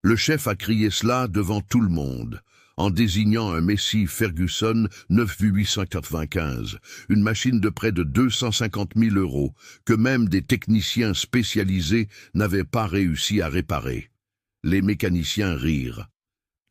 Le chef a crié cela devant tout le monde, en désignant un Messi Ferguson 9895, une machine de près de 250 000 € que même des techniciens spécialisés n'avaient pas réussi à réparer. Les mécaniciens rirent.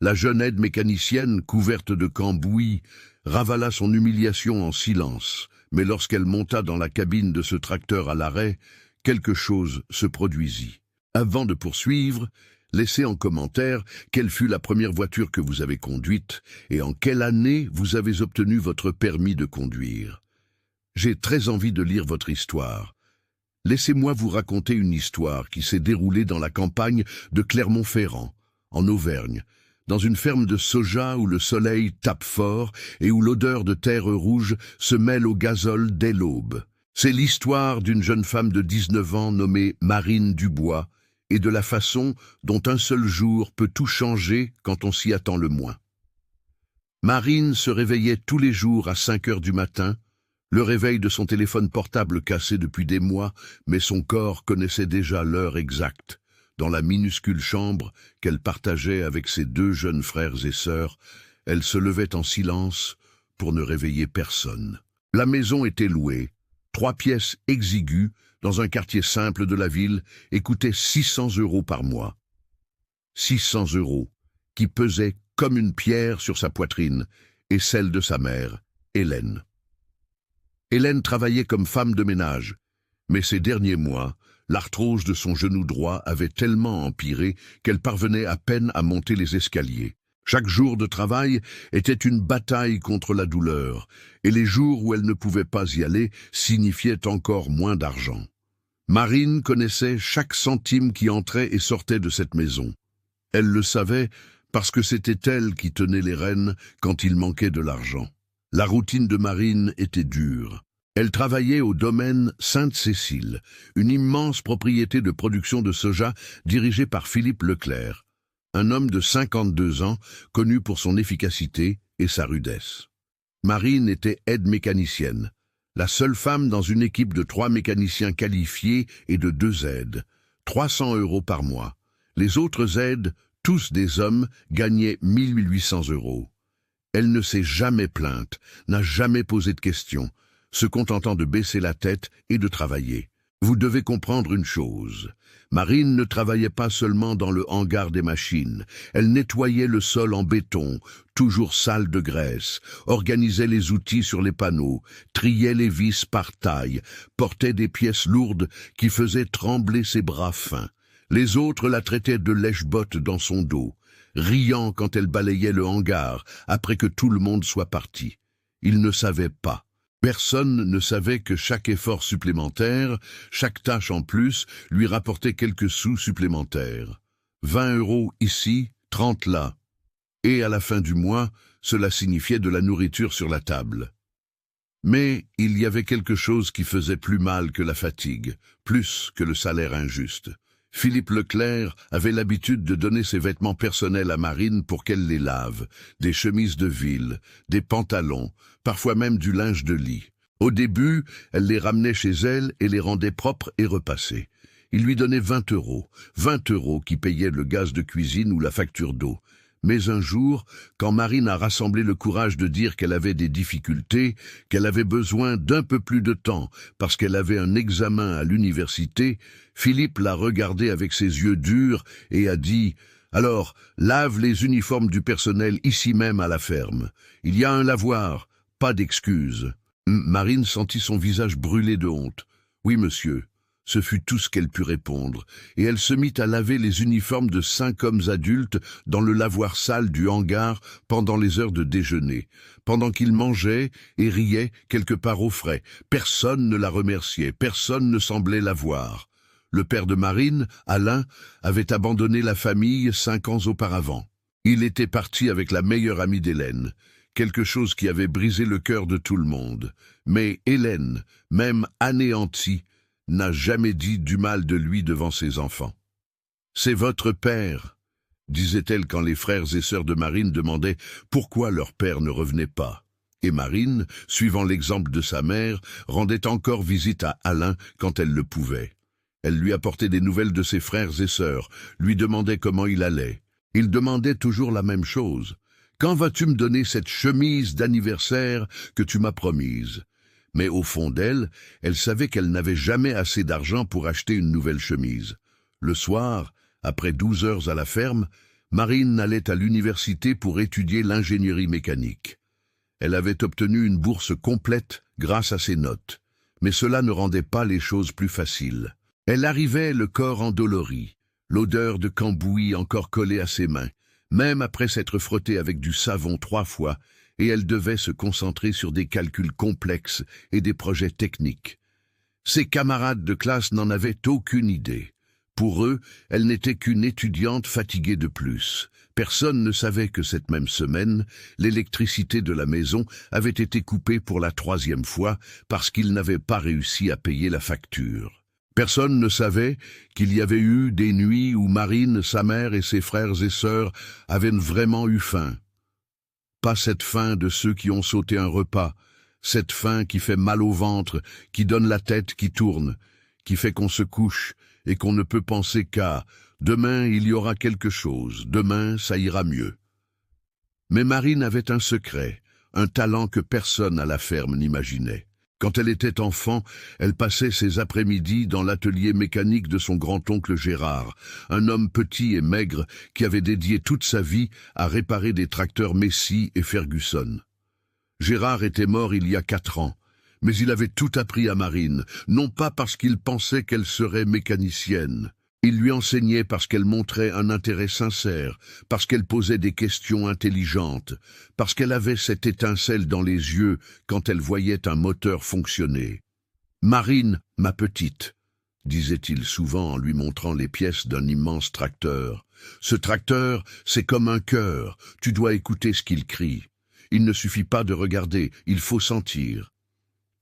La jeune aide mécanicienne, couverte de cambouis, ravala son humiliation en silence, mais lorsqu'elle monta dans la cabine de ce tracteur à l'arrêt, quelque chose se produisit. Avant de poursuivre, laissez en commentaire quelle fut la première voiture que vous avez conduite et en quelle année vous avez obtenu votre permis de conduire. J'ai très envie de lire votre histoire. Laissez-moi vous raconter une histoire qui s'est déroulée dans la campagne de Clermont-Ferrand, en Auvergne, dans une ferme de soja où le soleil tape fort et où l'odeur de terre rouge se mêle au gazole dès l'aube. C'est l'histoire d'une jeune femme de 19 ans nommée Marine Dubois, et de la façon dont un seul jour peut tout changer quand on s'y attend le moins. Marine se réveillait tous les jours à 5 heures du matin, le réveil de son téléphone portable cassé depuis des mois, mais son corps connaissait déjà l'heure exacte. Dans la minuscule chambre qu'elle partageait avec ses 2 jeunes frères et sœurs, elle se levait en silence pour ne réveiller personne. La maison était louée, 3 pièces exiguës, dans un quartier simple de la ville, et coûtait 600 € par mois. 600 € qui pesaient comme une pierre sur sa poitrine, et celle de sa mère, Hélène. Hélène travaillait comme femme de ménage, mais ces derniers mois, l'arthrose de son genou droit avait tellement empiré qu'elle parvenait à peine à monter les escaliers. Chaque jour de travail était une bataille contre la douleur, et les jours où elle ne pouvait pas y aller signifiaient encore moins d'argent. Marine connaissait chaque centime qui entrait et sortait de cette maison. Elle le savait parce que c'était elle qui tenait les rênes quand il manquait de l'argent. La routine de Marine était dure. Elle travaillait au domaine Sainte-Cécile, une immense propriété de production de soja dirigée par Philippe Leclerc, un homme de 52 ans, connu pour son efficacité et sa rudesse. Marine était aide mécanicienne, la seule femme dans une équipe de 3 mécaniciens qualifiés et de 2 aides, 300 € par mois. Les autres aides, tous des hommes, gagnaient 1800 €. Elle ne s'est jamais plainte, n'a jamais posé de questions, se contentant de baisser la tête et de travailler. Vous devez comprendre une chose. Marine ne travaillait pas seulement dans le hangar des machines. Elle nettoyait le sol en béton, toujours sale de graisse, organisait les outils sur les panneaux, triait les vis par taille, portait des pièces lourdes qui faisaient trembler ses bras fins. Les autres la traitaient de lèche-botte dans son dos, riant quand elle balayait le hangar après que tout le monde soit parti. Ils ne savaient pas. Personne ne savait que chaque effort supplémentaire, chaque tâche en plus, lui rapportait quelques sous supplémentaires. 20 € ici, 30 là. Et à la fin du mois, cela signifiait de la nourriture sur la table. Mais il y avait quelque chose qui faisait plus mal que la fatigue, plus que le salaire injuste. Philippe Leclerc avait l'habitude de donner ses vêtements personnels à Marine pour qu'elle les lave, des chemises de ville, des pantalons, parfois même du linge de lit. Au début, elle les ramenait chez elle et les rendait propres et repassés. Il lui donnait 20 €, 20 € qui payaient le gaz de cuisine ou la facture d'eau. Mais un jour, quand Marine a rassemblé le courage de dire qu'elle avait des difficultés, qu'elle avait besoin d'un peu plus de temps parce qu'elle avait un examen à l'université, Philippe l'a regardée avec ses yeux durs et a dit « Alors, lave les uniformes du personnel ici même à la ferme. Il y a un lavoir, pas d'excuses. » Marine sentit son visage brûler de honte. « Oui, monsieur. » Ce fut tout ce qu'elle put répondre, et elle se mit à laver les uniformes de 5 hommes adultes dans le lavoir sale du hangar pendant les heures de déjeuner, pendant qu'ils mangeaient et riaient quelque part au frais. Personne ne la remerciait, personne ne semblait la voir. Le père de Marine, Alain, avait abandonné la famille 5 ans auparavant. Il était parti avec la meilleure amie d'Hélène, quelque chose qui avait brisé le cœur de tout le monde. Mais Hélène, même anéantie, n'a jamais dit du mal de lui devant ses enfants. « C'est votre père », disait-elle quand les frères et sœurs de Marine demandaient pourquoi leur père ne revenait pas. Et Marine, suivant l'exemple de sa mère, rendait encore visite à Alain quand elle le pouvait. Elle lui apportait des nouvelles de ses frères et sœurs, lui demandait comment il allait. Il demandait toujours la même chose. « Quand vas-tu me donner cette chemise d'anniversaire que tu m'as promise ?» Mais au fond d'elle, elle savait qu'elle n'avait jamais assez d'argent pour acheter une nouvelle chemise. Le soir, après 12 heures à la ferme, Marine allait à l'université pour étudier l'ingénierie mécanique. Elle avait obtenu une bourse complète grâce à ses notes, mais cela ne rendait pas les choses plus faciles. Elle arrivait le corps endolori, l'odeur de cambouis encore collée à ses mains, même après s'être frottée avec du savon 3 fois, et elle devait se concentrer sur des calculs complexes et des projets techniques. Ses camarades de classe n'en avaient aucune idée. Pour eux, elle n'était qu'une étudiante fatiguée de plus. Personne ne savait que cette même semaine, l'électricité de la maison avait été coupée pour la 3e fois parce qu'ils n'avaient pas réussi à payer la facture. Personne ne savait qu'il y avait eu des nuits où Marine, sa mère et ses frères et sœurs avaient vraiment eu faim. Pas cette faim de ceux qui ont sauté un repas, cette faim qui fait mal au ventre, qui donne la tête qui tourne, qui fait qu'on se couche et qu'on ne peut penser qu'à « demain il y aura quelque chose, demain ça ira mieux ». Mais Marine avait un secret, un talent que personne à la ferme n'imaginait. Quand elle était enfant, elle passait ses après-midi dans l'atelier mécanique de son grand-oncle Gérard, un homme petit et maigre qui avait dédié toute sa vie à réparer des tracteurs Messi et Ferguson. Gérard était mort il y a 4 ans, mais il avait tout appris à Marine, non pas parce qu'il pensait qu'elle serait mécanicienne. Il lui enseignait parce qu'elle montrait un intérêt sincère, parce qu'elle posait des questions intelligentes, parce qu'elle avait cette étincelle dans les yeux quand elle voyait un moteur fonctionner. « Marine, ma petite », disait-il souvent en lui montrant les pièces d'un immense tracteur. « Ce tracteur, c'est comme un cœur, tu dois écouter ce qu'il crie. Il ne suffit pas de regarder, il faut sentir. »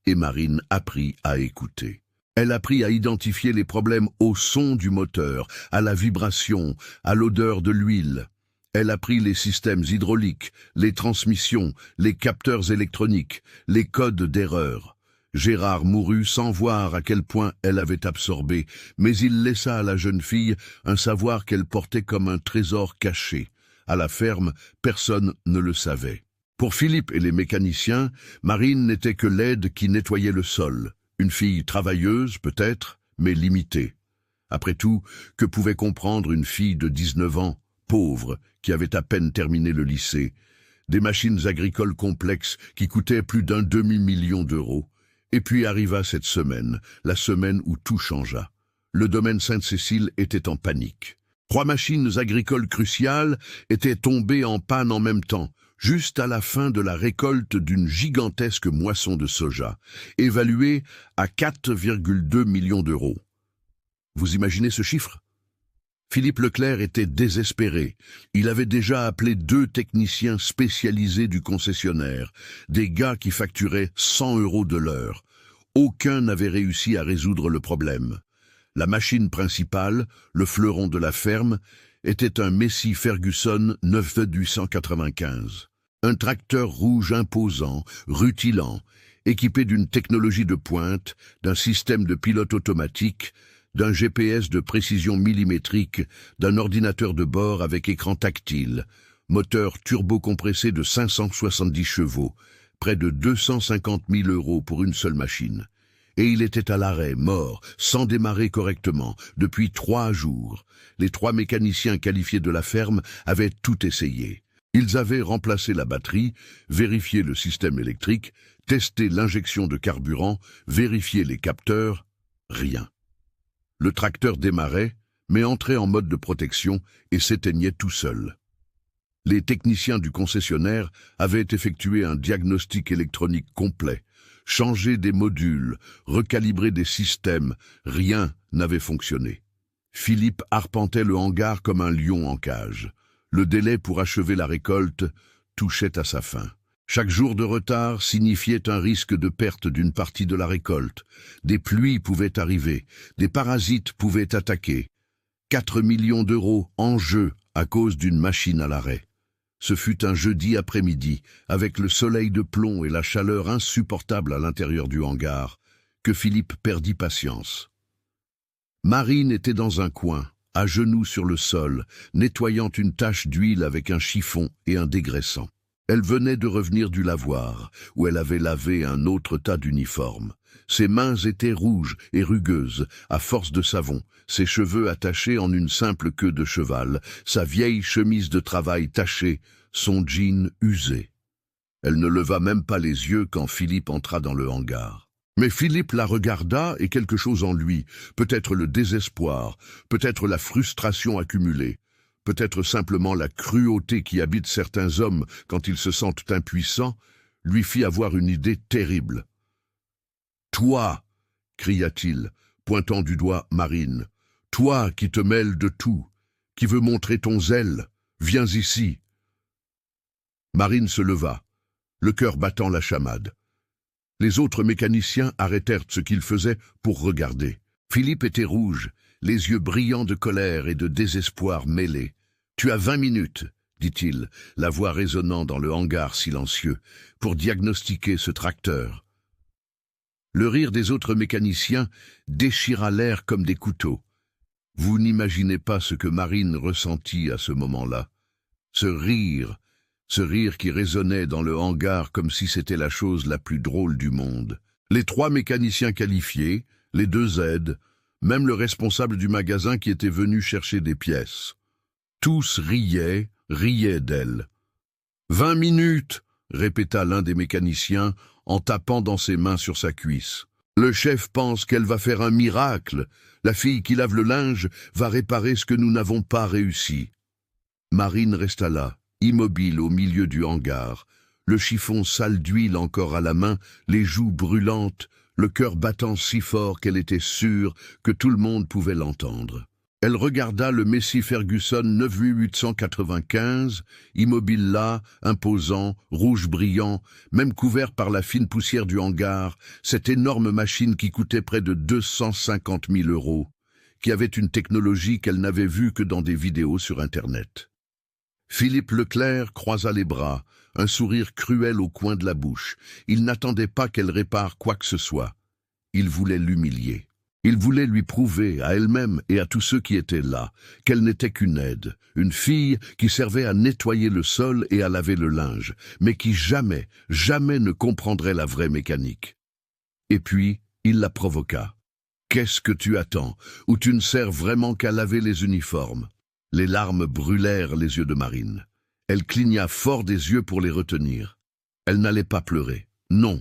Et Marine apprit à écouter. Elle apprit à identifier les problèmes au son du moteur, à la vibration, à l'odeur de l'huile. Elle apprit les systèmes hydrauliques, les transmissions, les capteurs électroniques, les codes d'erreur. Gérard mourut sans voir à quel point elle avait absorbé, mais il laissa à la jeune fille un savoir qu'elle portait comme un trésor caché. À la ferme, personne ne le savait. Pour Philippe et les mécaniciens, Marine n'était que l'aide qui nettoyait le sol. Une fille travailleuse, peut-être, mais limitée. Après tout, que pouvait comprendre une fille de 19 ans, pauvre, qui avait à peine terminé le lycée? Des machines agricoles complexes qui coûtaient plus d'1 demi-million d'euros. Et puis arriva cette semaine, la semaine où tout changea. Le domaine Sainte-Cécile était en panique. 3 machines agricoles cruciales étaient tombées en panne en même temps, juste à la fin de la récolte d'une gigantesque moisson de soja, évaluée à 4,2 millions d'euros. Vous imaginez ce chiffre? Philippe Leclerc était désespéré. Il avait déjà appelé 2 techniciens spécialisés du concessionnaire, des gars qui facturaient 100 € de l'heure. Aucun n'avait réussi à résoudre le problème. La machine principale, le fleuron de la ferme, était un Messi Ferguson 9895. Un tracteur rouge imposant, rutilant, équipé d'une technologie de pointe, d'un système de pilote automatique, d'un GPS de précision millimétrique, d'un ordinateur de bord avec écran tactile, moteur turbo-compressé de 570 chevaux, près de 250 000 € pour une seule machine. Et il était à l'arrêt, mort, sans démarrer correctement, depuis 3 jours. Les 3 mécaniciens qualifiés de la ferme avaient tout essayé. Ils avaient remplacé la batterie, vérifié le système électrique, testé l'injection de carburant, vérifié les capteurs, rien. Le tracteur démarrait, mais entrait en mode de protection et s'éteignait tout seul. Les techniciens du concessionnaire avaient effectué un diagnostic électronique complet, changé des modules, recalibré des systèmes, rien n'avait fonctionné. Philippe arpentait le hangar comme un lion en cage. Le délai pour achever la récolte touchait à sa fin. Chaque jour de retard signifiait un risque de perte d'une partie de la récolte. Des pluies pouvaient arriver, des parasites pouvaient attaquer. 4 millions d'euros en jeu à cause d'une machine à l'arrêt. Ce fut un jeudi après-midi, avec le soleil de plomb et la chaleur insupportable à l'intérieur du hangar, que Philippe perdit patience. Marine était dans un coin, à genoux sur le sol, nettoyant une tache d'huile avec un chiffon et un dégraissant. Elle venait de revenir du lavoir, où elle avait lavé un autre tas d'uniformes. Ses mains étaient rouges et rugueuses, à force de savon, ses cheveux attachés en une simple queue de cheval, sa vieille chemise de travail tachée, son jean usé. Elle ne leva même pas les yeux quand Philippe entra dans le hangar. Mais Philippe la regarda et quelque chose en lui, peut-être le désespoir, peut-être la frustration accumulée, peut-être simplement la cruauté qui habite certains hommes quand ils se sentent impuissants, lui fit avoir une idée terrible. « Toi !» cria-t-il, pointant du doigt Marine. « Toi qui te mêles de tout, qui veux montrer ton zèle, viens ici !» Marine se leva, le cœur battant la chamade. Les autres mécaniciens arrêtèrent ce qu'ils faisaient pour regarder. Philippe était rouge, les yeux brillants de colère et de désespoir mêlés. « Tu as 20 minutes, dit-il, la voix résonnant dans le hangar silencieux, pour diagnostiquer ce tracteur. Le rire des autres mécaniciens déchira l'air comme des couteaux. Vous n'imaginez pas ce que Marine ressentit à ce moment-là. Ce rire qui résonnait dans le hangar comme si c'était la chose la plus drôle du monde. Les 3 mécaniciens qualifiés, les 2 aides, même le responsable du magasin qui était venu chercher des pièces. Tous riaient d'elle. « 20 minutes !» répéta l'un des mécaniciens en tapant dans ses mains sur sa cuisse. « Le chef pense qu'elle va faire un miracle. La fille qui lave le linge va réparer ce que nous n'avons pas réussi. » Marine resta là, immobile au milieu du hangar, le chiffon sale d'huile encore à la main, les joues brûlantes, le cœur battant si fort qu'elle était sûre que tout le monde pouvait l'entendre. Elle regarda le Massey Ferguson 9895, immobile là, imposant, rouge brillant, même couvert par la fine poussière du hangar, cette énorme machine qui coûtait près de 250 000 €, qui avait une technologie qu'elle n'avait vue que dans des vidéos sur Internet. Philippe Leclerc croisa les bras, un sourire cruel au coin de la bouche. Il n'attendait pas qu'elle répare quoi que ce soit. Il voulait l'humilier. Il voulait lui prouver, à elle-même et à tous ceux qui étaient là, qu'elle n'était qu'une aide, une fille qui servait à nettoyer le sol et à laver le linge, mais qui jamais ne comprendrait la vraie mécanique. Et puis, il la provoqua. « Qu'est-ce que tu attends, ou tu ne sers vraiment qu'à laver les uniformes ?» Les larmes brûlèrent les yeux de Marine. Elle cligna fort des yeux pour les retenir. Elle n'allait pas pleurer. Non,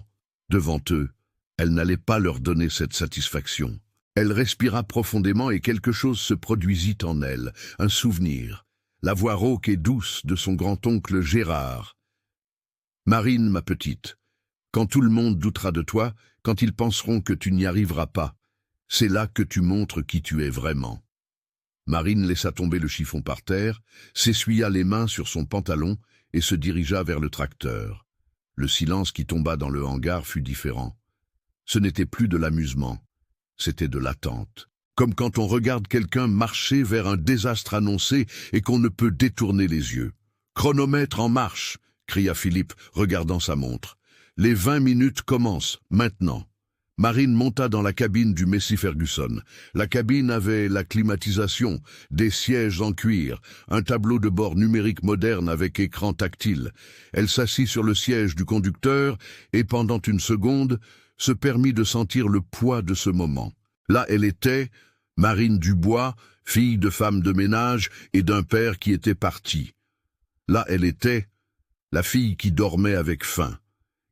devant eux, elle n'allait pas leur donner cette satisfaction. Elle respira profondément et quelque chose se produisit en elle, un souvenir, la voix rauque et douce de son grand-oncle Gérard. « Marine, ma petite, quand tout le monde doutera de toi, quand ils penseront que tu n'y arriveras pas, c'est là que tu montres qui tu es vraiment. » Marine laissa tomber le chiffon par terre, s'essuya les mains sur son pantalon et se dirigea vers le tracteur. Le silence qui tomba dans le hangar fut différent. Ce n'était plus de l'amusement. C'était de l'attente, comme quand on regarde quelqu'un marcher vers un désastre annoncé et qu'on ne peut détourner les yeux. « Chronomètre en marche !» cria Philippe, regardant sa montre. « Les 20 minutes commencent, maintenant. » Marine monta dans la cabine du Massey Ferguson. La cabine avait la climatisation, des sièges en cuir, un tableau de bord numérique moderne avec écran tactile. Elle s'assit sur le siège du conducteur et pendant une seconde, se permit de sentir le poids de ce moment. Là elle était, Marine Dubois, fille de femme de ménage et d'un père qui était parti. Là elle était, la fille qui dormait avec faim,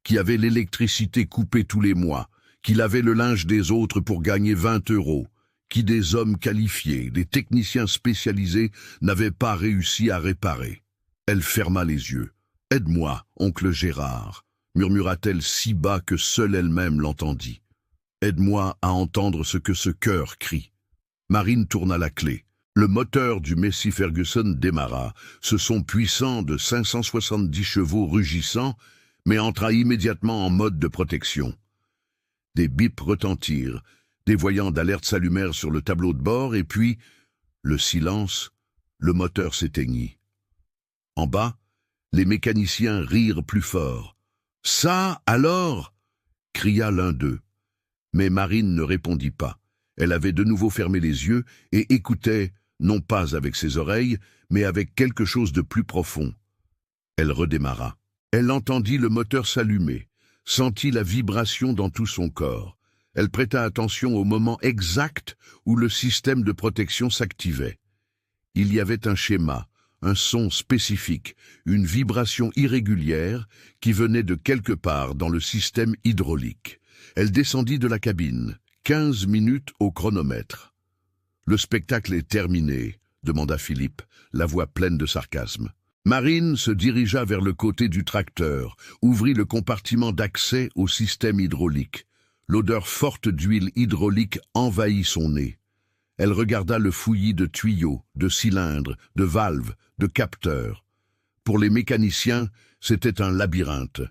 qui avait l'électricité coupée tous les mois, qui lavait le linge des autres pour gagner 20 €, qui des hommes qualifiés, des techniciens spécialisés n'avaient pas réussi à réparer. Elle ferma les yeux. « Aide-moi, oncle Gérard », murmura-t-elle si bas que seule elle-même l'entendit. « Aide-moi à entendre ce que ce cœur crie. » Marine tourna la clé. Le moteur du Massey Ferguson démarra, ce son puissant de 570 chevaux rugissant, mais entra immédiatement en mode de protection. Des bips retentirent, des voyants d'alerte s'allumèrent sur le tableau de bord et puis, le silence, le moteur s'éteignit. En bas, les mécaniciens rirent plus fort. « Ça, alors ?» cria l'un d'eux. Mais Marine ne répondit pas. Elle avait de nouveau fermé les yeux et écoutait, non pas avec ses oreilles, mais avec quelque chose de plus profond. Elle redémarra. Elle entendit le moteur s'allumer, sentit la vibration dans tout son corps. Elle prêta attention au moment exact où le système de protection s'activait. Il y avait un schéma, un son spécifique, une vibration irrégulière qui venait de quelque part dans le système hydraulique. Elle descendit de la cabine, 15 minutes au chronomètre. « Le spectacle est terminé », demanda Philippe, la voix pleine de sarcasme. Marine se dirigea vers le côté du tracteur, ouvrit le compartiment d'accès au système hydraulique. L'odeur forte d'huile hydraulique envahit son nez. Elle regarda le fouillis de tuyaux, de cylindres, de valves, de capteurs. Pour les mécaniciens, c'était un labyrinthe.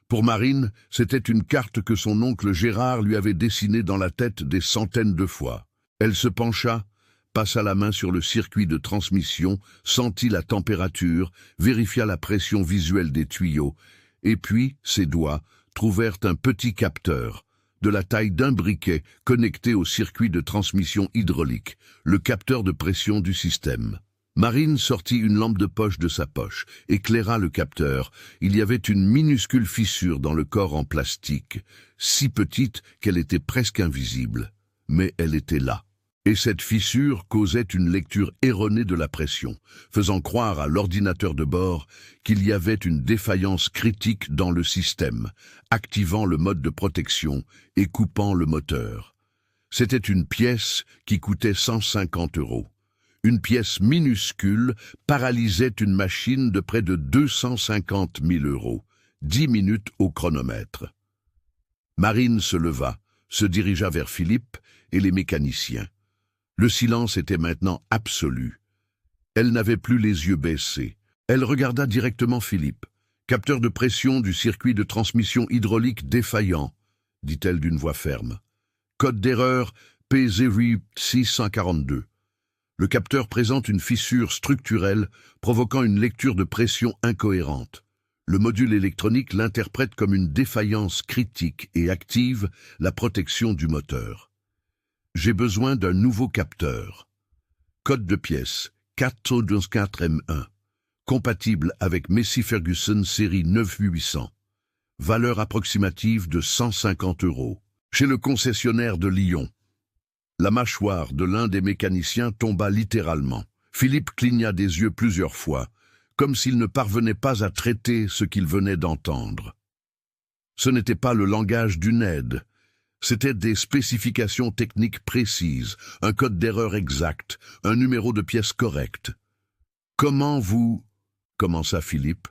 Pour Marine, c'était une carte que son oncle Gérard lui avait dessinée dans la tête des centaines de fois. Elle se pencha, passa la main sur le circuit de transmission, sentit la température, vérifia la pression visuelle des tuyaux, et puis ses doigts trouvèrent un petit capteur, de la taille d'un briquet connecté au circuit de transmission hydraulique, le capteur de pression du système. Marine sortit une lampe de poche de sa poche, éclaira le capteur. Il y avait une minuscule fissure dans le corps en plastique, si petite qu'elle était presque invisible. Mais elle était là. Et cette fissure causait une lecture erronée de la pression, faisant croire à l'ordinateur de bord qu'il y avait une défaillance critique dans le système, activant le mode de protection et coupant le moteur. C'était une pièce qui coûtait 150 €. Une pièce minuscule paralysait une machine de près de 250 000 €, 10 minutes au chronomètre. Marine se leva, se dirigea vers Philippe et les mécaniciens. Le silence était maintenant absolu. Elle n'avait plus les yeux baissés. Elle regarda directement Philippe. « Capteur de pression du circuit de transmission hydraulique défaillant », dit-elle d'une voix ferme. « Code d'erreur P0642. Le capteur présente une fissure structurelle provoquant une lecture de pression incohérente. Le module électronique l'interprète comme une défaillance critique et active la protection du moteur. J'ai besoin d'un nouveau capteur. Code de pièce 424M1. Compatible avec Massey Ferguson série 9800. Valeur approximative de 150 €. Chez le concessionnaire de Lyon. La mâchoire de l'un des mécaniciens tomba littéralement. Philippe cligna des yeux plusieurs fois, comme s'il ne parvenait pas à traiter ce qu'il venait d'entendre. Ce n'était pas le langage d'une aide. C'était des spécifications techniques précises, un code d'erreur exact, un numéro de pièce correct. « Comment vous… » commença Philippe,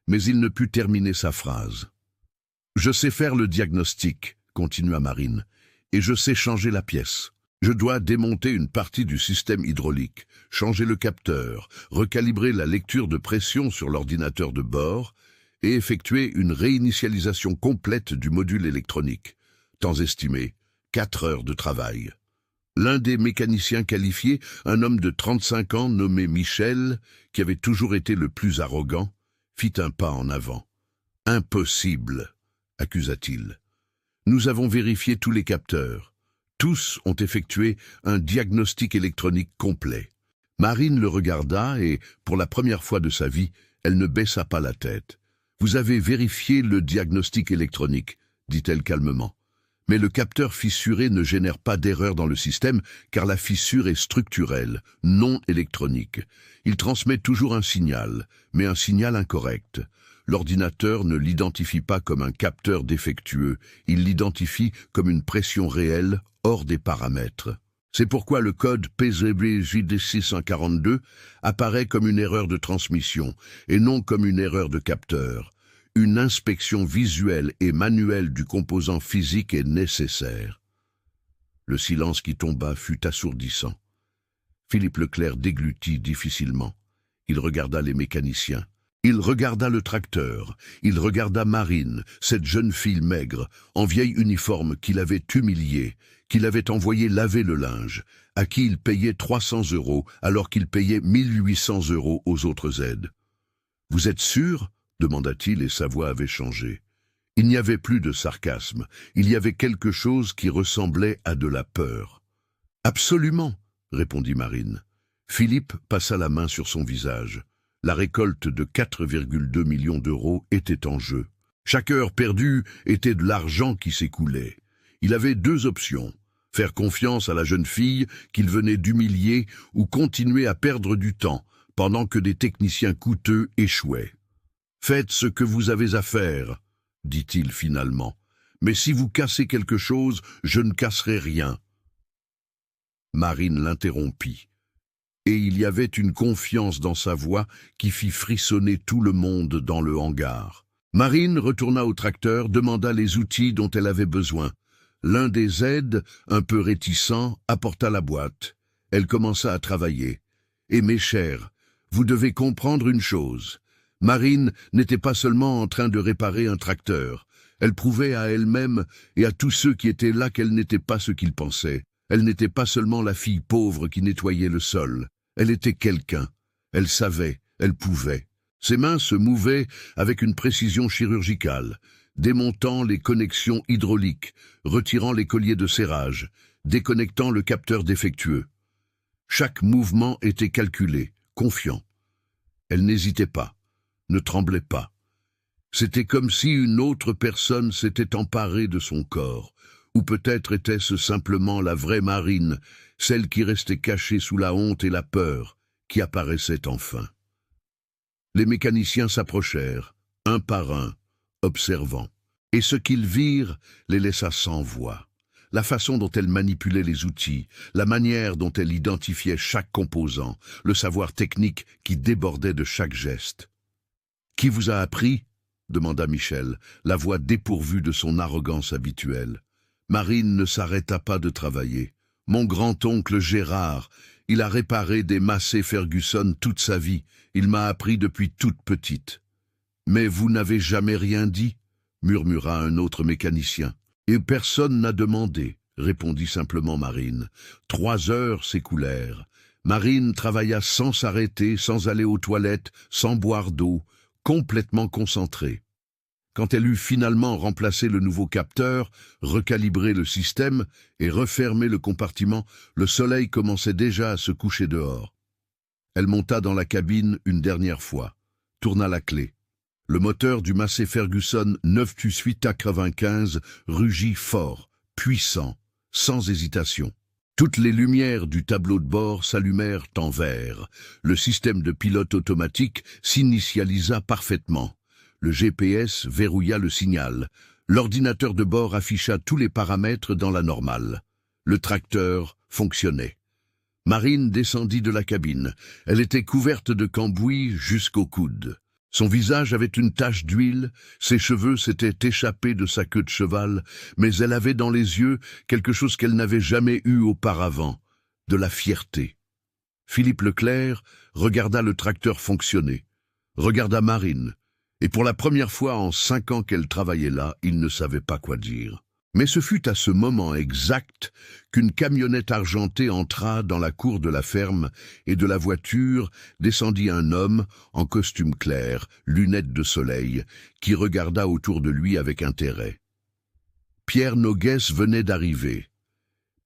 mais il ne put terminer sa phrase. « Je sais faire le diagnostic, » continua Marine, « et je sais changer la pièce. Je dois démonter une partie du système hydraulique, changer le capteur, recalibrer la lecture de pression sur l'ordinateur de bord et effectuer une réinitialisation complète du module électronique. Temps estimé, 4 heures de travail. » L'un des mécaniciens qualifiés, un homme de 35 ans nommé Michel, qui avait toujours été le plus arrogant, fit un pas en avant. « Impossible !» accusa-t-il. « Nous avons vérifié tous les capteurs. Tous ont effectué un diagnostic électronique complet. » Marine le regarda et, pour la première fois de sa vie, elle ne baissa pas la tête. « Vous avez vérifié le diagnostic électronique » dit-elle calmement. Mais le capteur fissuré ne génère pas d'erreur dans le système car la fissure est structurelle, non électronique. Il transmet toujours un signal, mais un signal incorrect. L'ordinateur ne l'identifie pas comme un capteur défectueux, il l'identifie comme une pression réelle hors des paramètres. C'est pourquoi le code PZB-JD642 apparaît comme une erreur de transmission et non comme une erreur de capteur. Une inspection visuelle et manuelle du composant physique est nécessaire. Le silence qui tomba fut assourdissant. Philippe Leclerc déglutit difficilement. Il regarda les mécaniciens. Il regarda le tracteur. Il regarda Marine, cette jeune fille maigre, en vieil uniforme qu'il avait humiliée, qu'il avait envoyé laver le linge, à qui il payait 300 € alors qu'il payait 1800 € aux autres aides. « Vous êtes sûr ?» demanda-t-il et sa voix avait changé. Il n'y avait plus de sarcasme, il y avait quelque chose qui ressemblait à de la peur. Absolument, répondit Marine. Philippe passa la main sur son visage. La récolte de 4,2 millions d'euros était en jeu. Chaque heure perdue était de l'argent qui s'écoulait. Il avait deux options: faire confiance à la jeune fille qu'il venait d'humilier ou continuer à perdre du temps pendant que des techniciens coûteux échouaient. « Faites ce que vous avez à faire, dit-il finalement. Mais si vous cassez quelque chose, je ne casserai rien. Marine l'interrompit. Et il y avait une confiance dans sa voix qui fit frissonner tout le monde dans le hangar. Marine retourna au tracteur, demanda les outils dont elle avait besoin. L'un des aides, un peu réticent, apporta la boîte. Elle commença à travailler. « Et mes chers, vous devez comprendre une chose. Marine n'était pas seulement en train de réparer un tracteur. Elle prouvait à elle-même et à tous ceux qui étaient là qu'elle n'était pas ce qu'ils pensaient. Elle n'était pas seulement la fille pauvre qui nettoyait le sol. Elle était quelqu'un. Elle savait, elle pouvait. Ses mains se mouvaient avec une précision chirurgicale, démontant les connexions hydrauliques, retirant les colliers de serrage, déconnectant le capteur défectueux. Chaque mouvement était calculé, confiant. Elle n'hésitait pas, ne tremblait pas. C'était comme si une autre personne s'était emparée de son corps, ou peut-être était-ce simplement la vraie Marine, celle qui restait cachée sous la honte et la peur, qui apparaissait enfin. Les mécaniciens s'approchèrent, un par un, observant, et ce qu'ils virent les laissa sans voix. La façon dont elle manipulait les outils, la manière dont elle identifiait chaque composant, le savoir technique qui débordait de chaque geste. « Qui vous a appris ?» demanda Michel, la voix dépourvue de son arrogance habituelle. Marine ne s'arrêta pas de travailler. « Mon grand-oncle Gérard, il a réparé des Massey Ferguson toute sa vie. Il m'a appris depuis toute petite. »« Mais vous n'avez jamais rien dit ?» murmura un autre mécanicien. « Et personne n'a demandé, » répondit simplement Marine. 3 heures s'écoulèrent. Marine travailla sans s'arrêter, sans aller aux toilettes, sans boire d'eau, complètement concentrée. Quand elle eut finalement remplacé le nouveau capteur, recalibré le système et refermé le compartiment, le soleil commençait déjà à se coucher dehors. Elle monta dans la cabine une dernière fois, tourna la clé. Le moteur du Massey Ferguson 918-95 rugit fort, puissant, sans hésitation. Toutes les lumières du tableau de bord s'allumèrent en vert. Le système de pilote automatique s'initialisa parfaitement. Le GPS verrouilla le signal. L'ordinateur de bord afficha tous les paramètres dans la normale. Le tracteur fonctionnait. Marine descendit de la cabine. Elle était couverte de cambouis jusqu'au coude. Son visage avait une tache d'huile, ses cheveux s'étaient échappés de sa queue de cheval, mais elle avait dans les yeux quelque chose qu'elle n'avait jamais eu auparavant, de la fierté. Philippe Leclerc regarda le tracteur fonctionner, regarda Marine, et pour la première fois en 5 ans qu'elle travaillait là, il ne savait pas quoi dire. Mais ce fut à ce moment exact qu'une camionnette argentée entra dans la cour de la ferme et de la voiture descendit un homme en costume clair, lunettes de soleil, qui regarda autour de lui avec intérêt. Pierre Noguès venait d'arriver.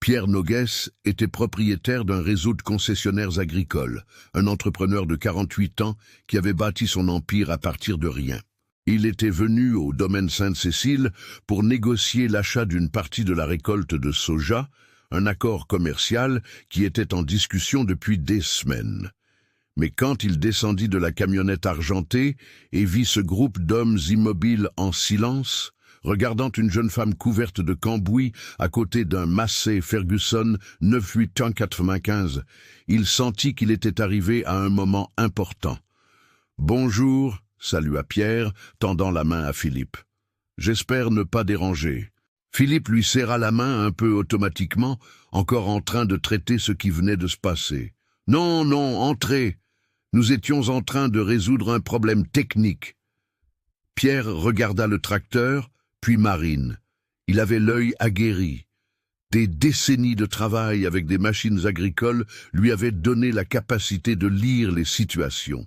Pierre Noguès était propriétaire d'un réseau de concessionnaires agricoles, un entrepreneur de 48 ans qui avait bâti son empire à partir de rien. Il était venu au domaine Sainte-Cécile pour négocier l'achat d'une partie de la récolte de soja, un accord commercial qui était en discussion depuis des semaines. Mais quand il descendit de la camionnette argentée et vit ce groupe d'hommes immobiles en silence, regardant une jeune femme couverte de cambouis à côté d'un Massey Ferguson 981-95, il sentit qu'il était arrivé à un moment important. « Bonjour », salua Pierre, tendant la main à Philippe. « J'espère ne pas déranger. » Philippe lui serra la main un peu automatiquement, encore en train de traiter ce qui venait de se passer. « Non, non, entrez. Nous étions en train de résoudre un problème technique. » Pierre regarda le tracteur, puis Marine. Il avait l'œil aguerri. Des décennies de travail avec des machines agricoles lui avaient donné la capacité de lire les situations.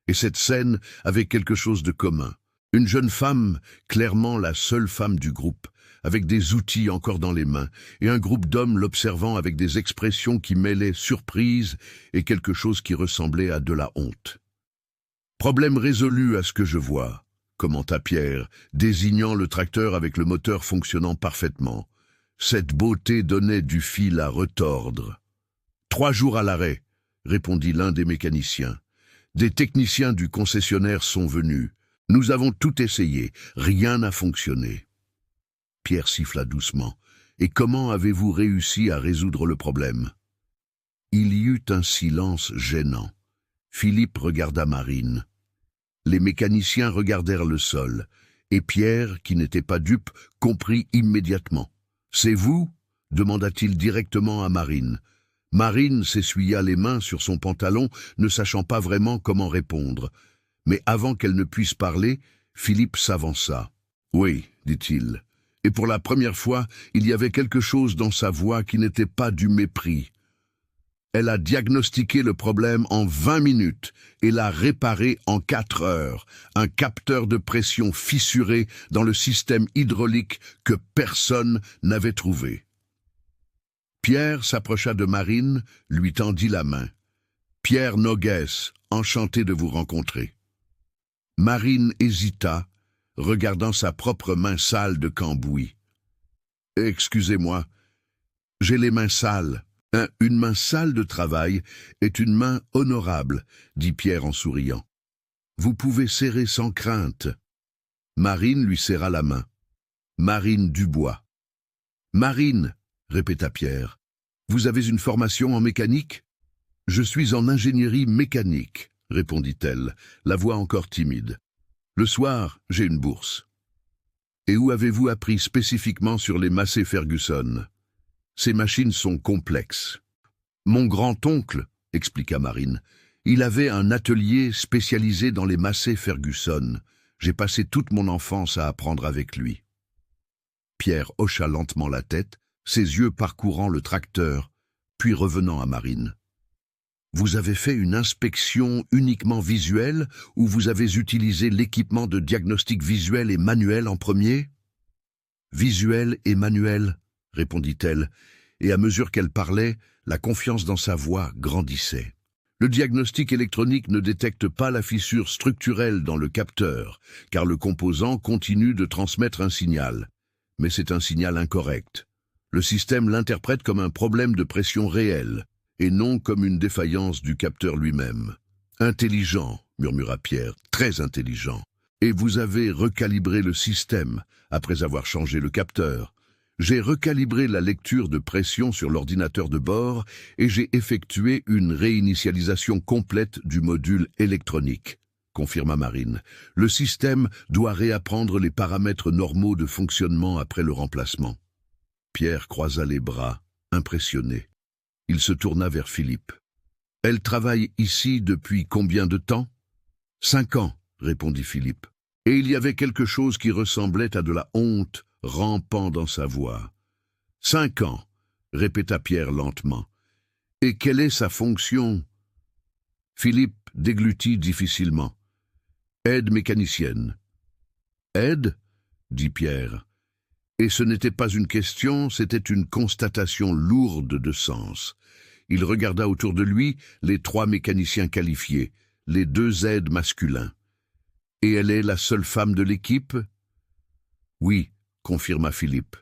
Et cette scène avait quelque chose de commun. Une jeune femme, clairement la seule femme du groupe, avec des outils encore dans les mains, et un groupe d'hommes l'observant avec des expressions qui mêlaient surprise et quelque chose qui ressemblait à de la honte. « Problème résolu à ce que je vois », commenta Pierre, désignant le tracteur avec le moteur fonctionnant parfaitement. Cette beauté donnait du fil à retordre. « 3 jours à l'arrêt », répondit l'un des mécaniciens. « Des techniciens du concessionnaire sont venus. Nous avons tout essayé, rien n'a fonctionné. » Pierre siffla doucement. « Et comment avez-vous réussi à résoudre le problème ?» Il y eut un silence gênant. Philippe regarda Marine. Les mécaniciens regardèrent le sol, et Pierre, qui n'était pas dupe, comprit immédiatement. « C'est vous ?» demanda-t-il directement à Marine. Marine s'essuya les mains sur son pantalon, ne sachant pas vraiment comment répondre. Mais avant qu'elle ne puisse parler, Philippe s'avança. « Oui, dit-il. Et pour la première fois, il y avait quelque chose dans sa voix qui n'était pas du mépris. Elle a diagnostiqué le problème en 20 minutes et l'a réparé en 4 heures. Un capteur de pression fissuré dans le système hydraulique que personne n'avait trouvé. » Pierre s'approcha de Marine, lui tendit la main. « Pierre Noguès, enchanté de vous rencontrer. » Marine hésita, regardant sa propre main sale de cambouis. « Excusez-moi, j'ai les mains sales. » Une main sale de travail est une main honorable, dit Pierre en souriant. Vous pouvez serrer sans crainte. Marine lui serra la main. Marine Dubois. Marine, répéta Pierre, vous avez une formation en mécanique? Je suis en ingénierie mécanique, répondit-elle, la voix encore timide. Le soir, j'ai une bourse. Et où avez-vous appris spécifiquement sur les Massey Ferguson? Ces machines sont complexes. Mon grand-oncle, expliqua Marine, il avait un atelier spécialisé dans les Massey Ferguson. J'ai passé toute mon enfance à apprendre avec lui. Pierre hocha lentement la tête, ses yeux parcourant le tracteur, puis revenant à Marine. Vous avez fait une inspection uniquement visuelle ou vous avez utilisé l'équipement de diagnostic visuel et manuel en premier? Visuel et manuel, répondit-elle, et à mesure qu'elle parlait, la confiance dans sa voix grandissait. Le diagnostic électronique ne détecte pas la fissure structurelle dans le capteur, car le composant continue de transmettre un signal. Mais c'est un signal incorrect. Le système l'interprète comme un problème de pression réelle, et non comme une défaillance du capteur lui-même. Intelligent, murmura Pierre, très intelligent. Et vous avez recalibré le système, après avoir changé le capteur. J'ai recalibré la lecture de pression sur l'ordinateur de bord et j'ai effectué une réinitialisation complète du module électronique, confirma Marine. Le système doit réapprendre les paramètres normaux de fonctionnement après le remplacement. Pierre croisa les bras, impressionné. Il se tourna vers Philippe. « Elle travaille ici depuis combien de temps ?»« 5 ans, répondit Philippe. Et il y avait quelque chose qui ressemblait à de la honte rampant dans sa voix. « 5 ans, répéta Pierre lentement. Et quelle est sa fonction ?» Philippe déglutit difficilement. « Aide mécanicienne. »« Aide ?» dit Pierre. Et ce n'était pas une question, c'était une constatation lourde de sens. Il regarda autour de lui les 3 mécaniciens qualifiés, les 2 aides masculins. « Et elle est la seule femme de l'équipe ?»« Oui, confirma Philippe.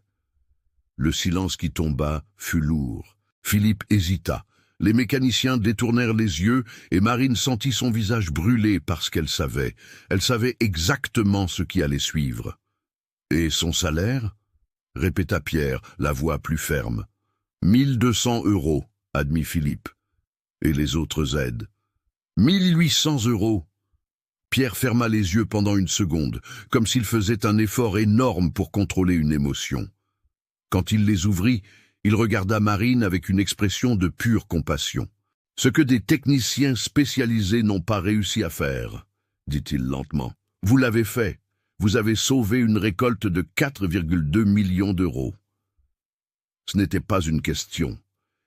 Le silence qui tomba fut lourd. Philippe hésita. Les mécaniciens détournèrent les yeux et Marine sentit son visage brûler parce qu'elle savait. Elle savait exactement ce qui allait suivre. « Et son salaire ?» répéta Pierre, la voix plus ferme. « 1200 €, admit Philippe. Et les autres aides. 1800 €. Pierre ferma les yeux pendant une seconde, comme s'il faisait un effort énorme pour contrôler une émotion. Quand il les ouvrit, il regarda Marine avec une expression de pure compassion. « Ce que des techniciens spécialisés n'ont pas réussi à faire, » dit-il lentement. « Vous l'avez fait. Vous avez sauvé une récolte de 4,2 millions d'euros. » Ce n'était pas une question.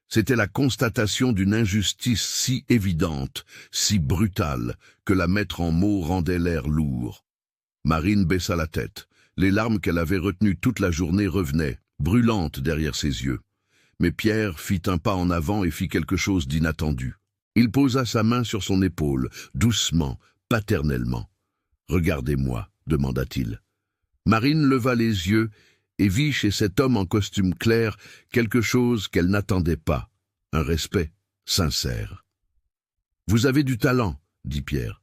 C'était la constatation d'une injustice si évidente, si brutale, que la mettre en mots rendait l'air lourd. Marine baissa la tête. Les larmes qu'elle avait retenues toute la journée revenaient, brûlantes derrière ses yeux. Mais Pierre fit un pas en avant et fit quelque chose d'inattendu. Il posa sa main sur son épaule, doucement, paternellement. « Regardez-moi, demanda-t-il. Marine leva les yeux et vit chez cet homme en costume clair quelque chose qu'elle n'attendait pas, un respect sincère. « Vous avez du talent, dit Pierre.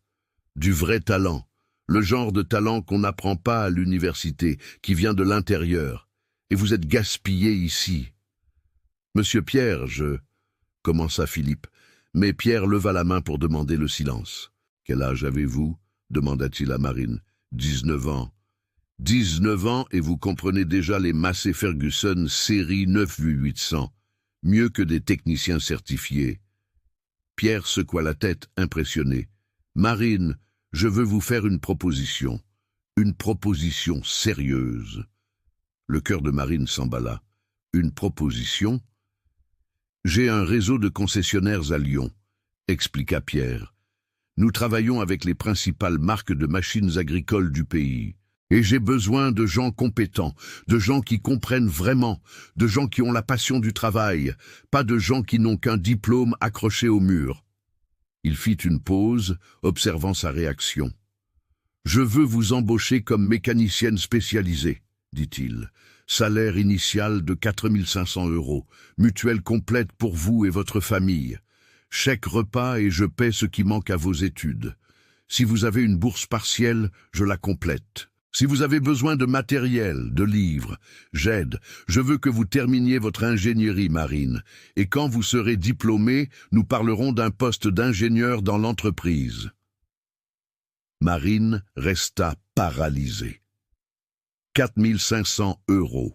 Du vrai talent, le genre de talent qu'on n'apprend pas à l'université, qui vient de l'intérieur, et vous êtes gaspillé ici. »« Monsieur Pierre, commença Philippe, mais Pierre leva la main pour demander le silence. « Quel âge avez-vous » demanda-t-il à Marine. « 19 ans. » 19 ans et vous comprenez déjà les Massey Ferguson série 9-800, mieux que des techniciens certifiés. Pierre secoua la tête, impressionné. « Marine, je veux vous faire une proposition sérieuse. » Le cœur de Marine s'emballa. « Une proposition ?»« J'ai un réseau de concessionnaires à Lyon, » expliqua Pierre. « Nous travaillons avec les principales marques de machines agricoles du pays. Et j'ai besoin de gens compétents, de gens qui comprennent vraiment, de gens qui ont la passion du travail, pas de gens qui n'ont qu'un diplôme accroché au mur. » Il fit une pause, observant sa réaction. « Je veux vous embaucher comme mécanicienne spécialisée, » dit-il. « Salaire initial de 4 500 €, mutuelle complète pour vous et votre famille. Chèque repas et je paie ce qui manque à vos études. Si vous avez une bourse partielle, je la complète. Si vous avez besoin de matériel, de livres, j'aide. Je veux que vous terminiez votre ingénierie marine. Et quand vous serez diplômé, nous parlerons d'un poste d'ingénieur dans l'entreprise. » Marine resta paralysée. 4 500 €.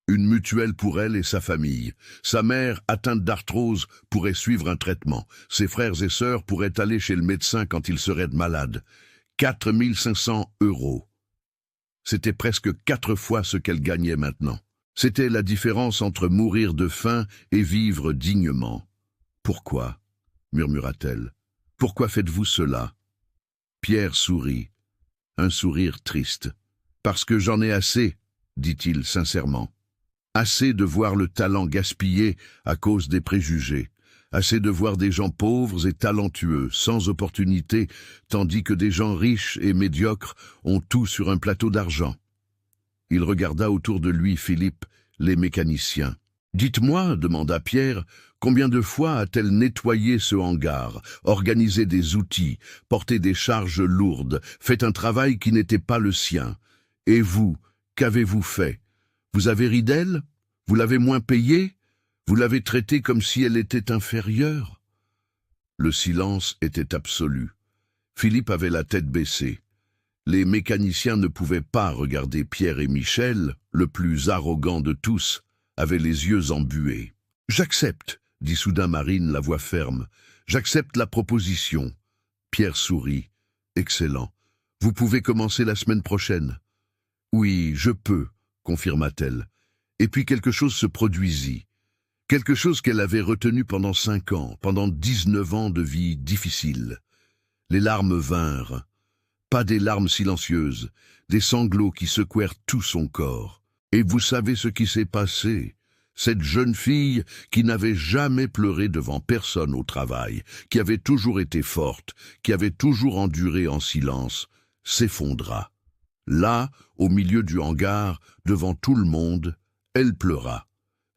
Une mutuelle pour elle et sa famille. Sa mère, atteinte d'arthrose, pourrait suivre un traitement. Ses frères et sœurs pourraient aller chez le médecin quand ils seraient malades. 4 500 €. C'était presque 4 fois ce qu'elle gagnait maintenant. C'était la différence entre mourir de faim et vivre dignement. « Pourquoi » murmura-t-elle. « Pourquoi faites-vous cela » Pierre sourit, un sourire triste. « Parce que j'en ai assez, » dit-il sincèrement. « Assez de voir le talent gaspillé à cause des préjugés. Assez de voir des gens pauvres et talentueux, sans opportunité, tandis que des gens riches et médiocres ont tout sur un plateau d'argent. » Il regarda autour de lui Philippe, les mécaniciens. « Dites-moi, » demanda Pierre, « combien de fois a-t-elle nettoyé ce hangar, organisé des outils, porté des charges lourdes, fait un travail qui n'était pas le sien? Et vous, qu'avez-vous fait? Vous avez ri d'elle? Vous l'avez moins payée? Vous l'avez traitée comme si elle était inférieure ?» Le silence était absolu. Philippe avait la tête baissée. Les mécaniciens ne pouvaient pas regarder Pierre et Michel, le plus arrogant de tous, avaient les yeux embués. « J'accepte, » dit soudain Marine, la voix ferme. « J'accepte la proposition. » Pierre sourit. « Excellent. Vous pouvez commencer la semaine prochaine. »« Oui, je peux, » confirma-t-elle. Et puis quelque chose se produisit. Quelque chose qu'elle avait retenu pendant 5 ans, pendant 19 ans de vie difficile. Les larmes vinrent. Pas des larmes silencieuses, des sanglots qui secouèrent tout son corps. Et vous savez ce qui s'est passé? Cette jeune fille qui n'avait jamais pleuré devant personne au travail, qui avait toujours été forte, qui avait toujours enduré en silence, s'effondra. Là, au milieu du hangar, devant tout le monde, elle pleura.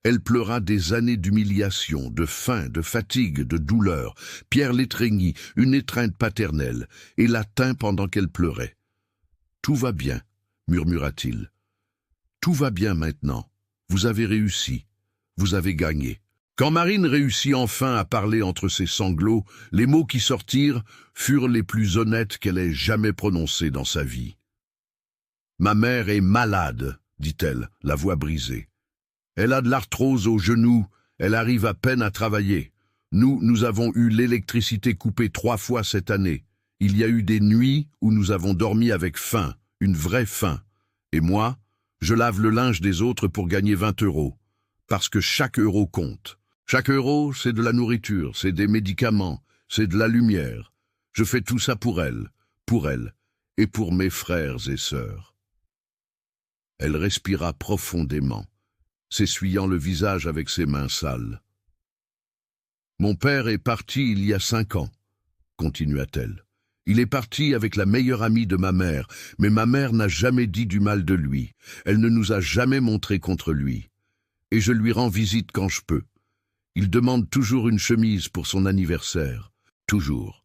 Elle pleura des années d'humiliation, de faim, de fatigue, de douleur. Pierre l'étreignit, une étreinte paternelle, et la tint pendant qu'elle pleurait. « Tout va bien, » murmura-t-il. « Tout va bien maintenant. Vous avez réussi. Vous avez gagné. » Quand Marine réussit enfin à parler entre ses sanglots, les mots qui sortirent furent les plus honnêtes qu'elle ait jamais prononcés dans sa vie. « Ma mère est malade, » dit-elle, la voix brisée. Elle a de l'arthrose au genou, elle arrive à peine à travailler. Nous avons eu l'électricité coupée 3 fois cette année. Il y a eu des nuits où nous avons dormi avec faim, une vraie faim. Et moi, je lave le linge des autres pour gagner 20 €. Parce que chaque euro compte. Chaque euro, c'est de la nourriture, c'est des médicaments, c'est de la lumière. Je fais tout ça pour elle, et pour mes frères et sœurs. Elle respira profondément, s'essuyant le visage avec ses mains sales. Mon père est parti il y a 5 ans, continua-t-elle. Il est parti avec la meilleure amie de ma mère, mais ma mère n'a jamais dit du mal de lui. Elle ne nous a jamais montré contre lui. Et je lui rends visite quand je peux. Il demande toujours une chemise pour son anniversaire. Toujours.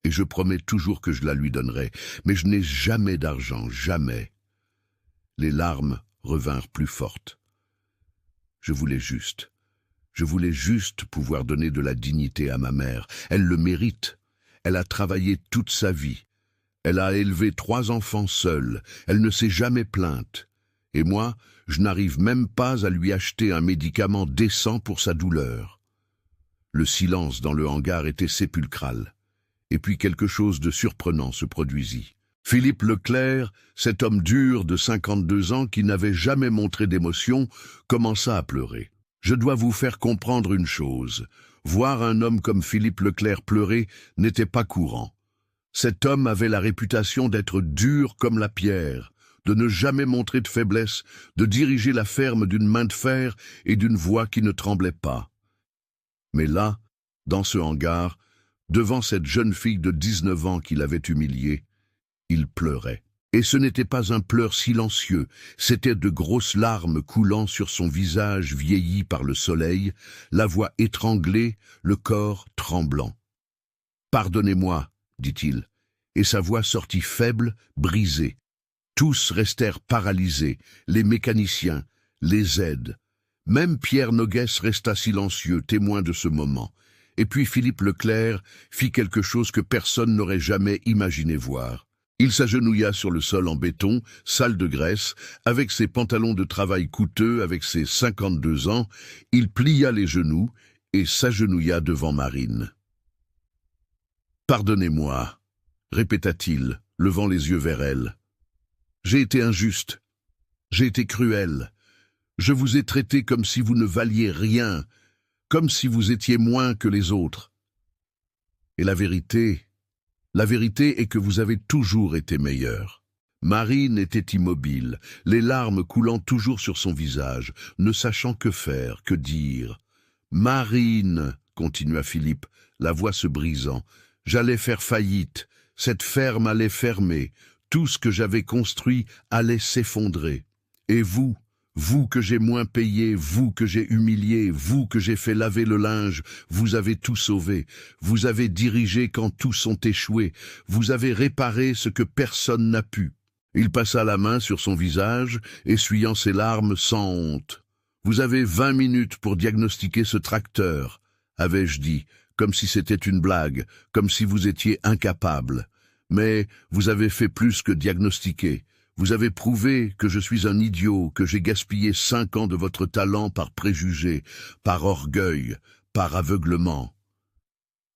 Et je promets toujours que je la lui donnerai. Mais je n'ai jamais d'argent, jamais. Les larmes revinrent plus fortes. Je voulais juste pouvoir donner de la dignité à ma mère. Elle le mérite. Elle a travaillé toute sa vie. Elle a élevé 3 enfants seule. Elle ne s'est jamais plainte. Et moi, je n'arrive même pas à lui acheter un médicament décent pour sa douleur. Le silence dans le hangar était sépulcral. Et puis quelque chose de surprenant se produisit. Philippe Leclerc, cet homme dur de 52 ans qui n'avait jamais montré d'émotion, commença à pleurer. Je dois vous faire comprendre une chose. Voir un homme comme Philippe Leclerc pleurer n'était pas courant. Cet homme avait la réputation d'être dur comme la pierre, de ne jamais montrer de faiblesse, de diriger la ferme d'une main de fer et d'une voix qui ne tremblait pas. Mais là, dans ce hangar, devant cette jeune fille de 19 ans qui l'avait humilié, il pleurait. Et ce n'était pas un pleur silencieux, c'étaient de grosses larmes coulant sur son visage vieilli par le soleil, la voix étranglée, le corps tremblant. « Pardonnez-moi, dit-il, et sa voix sortit faible, brisée. Tous restèrent paralysés, les mécaniciens, les aides. Même Pierre Noguès resta silencieux, témoin de ce moment. Et puis Philippe Leclerc fit quelque chose que personne n'aurait jamais imaginé voir. Il s'agenouilla sur le sol en béton, sale de graisse, avec ses pantalons de travail coûteux, avec ses 52 ans, il plia les genoux et s'agenouilla devant Marine. « Pardonnez-moi, répéta-t-il, levant les yeux vers elle. J'ai été injuste, j'ai été cruel. Je vous ai traité comme si vous ne valiez rien, comme si vous étiez moins que les autres. Et la vérité est que vous avez toujours été meilleur. » Marine était immobile, les larmes coulant toujours sur son visage, ne sachant que faire, que dire. « Marine, continua Philippe, la voix se brisant, j'allais faire faillite, cette ferme allait fermer, tout ce que j'avais construit allait s'effondrer. Et vous que j'ai moins payé, vous que j'ai humilié, vous que j'ai fait laver le linge, vous avez tout sauvé, vous avez dirigé quand tous ont échoué, vous avez réparé ce que personne n'a pu. » Il passa la main sur son visage, essuyant ses larmes sans honte. « Vous avez 20 minutes pour diagnostiquer ce tracteur, avais-je dit, comme si c'était une blague, comme si vous étiez incapable. Mais vous avez fait plus que diagnostiquer. Vous avez prouvé que je suis un idiot, que j'ai gaspillé 5 ans de votre talent par préjugés, par orgueil, par aveuglement. »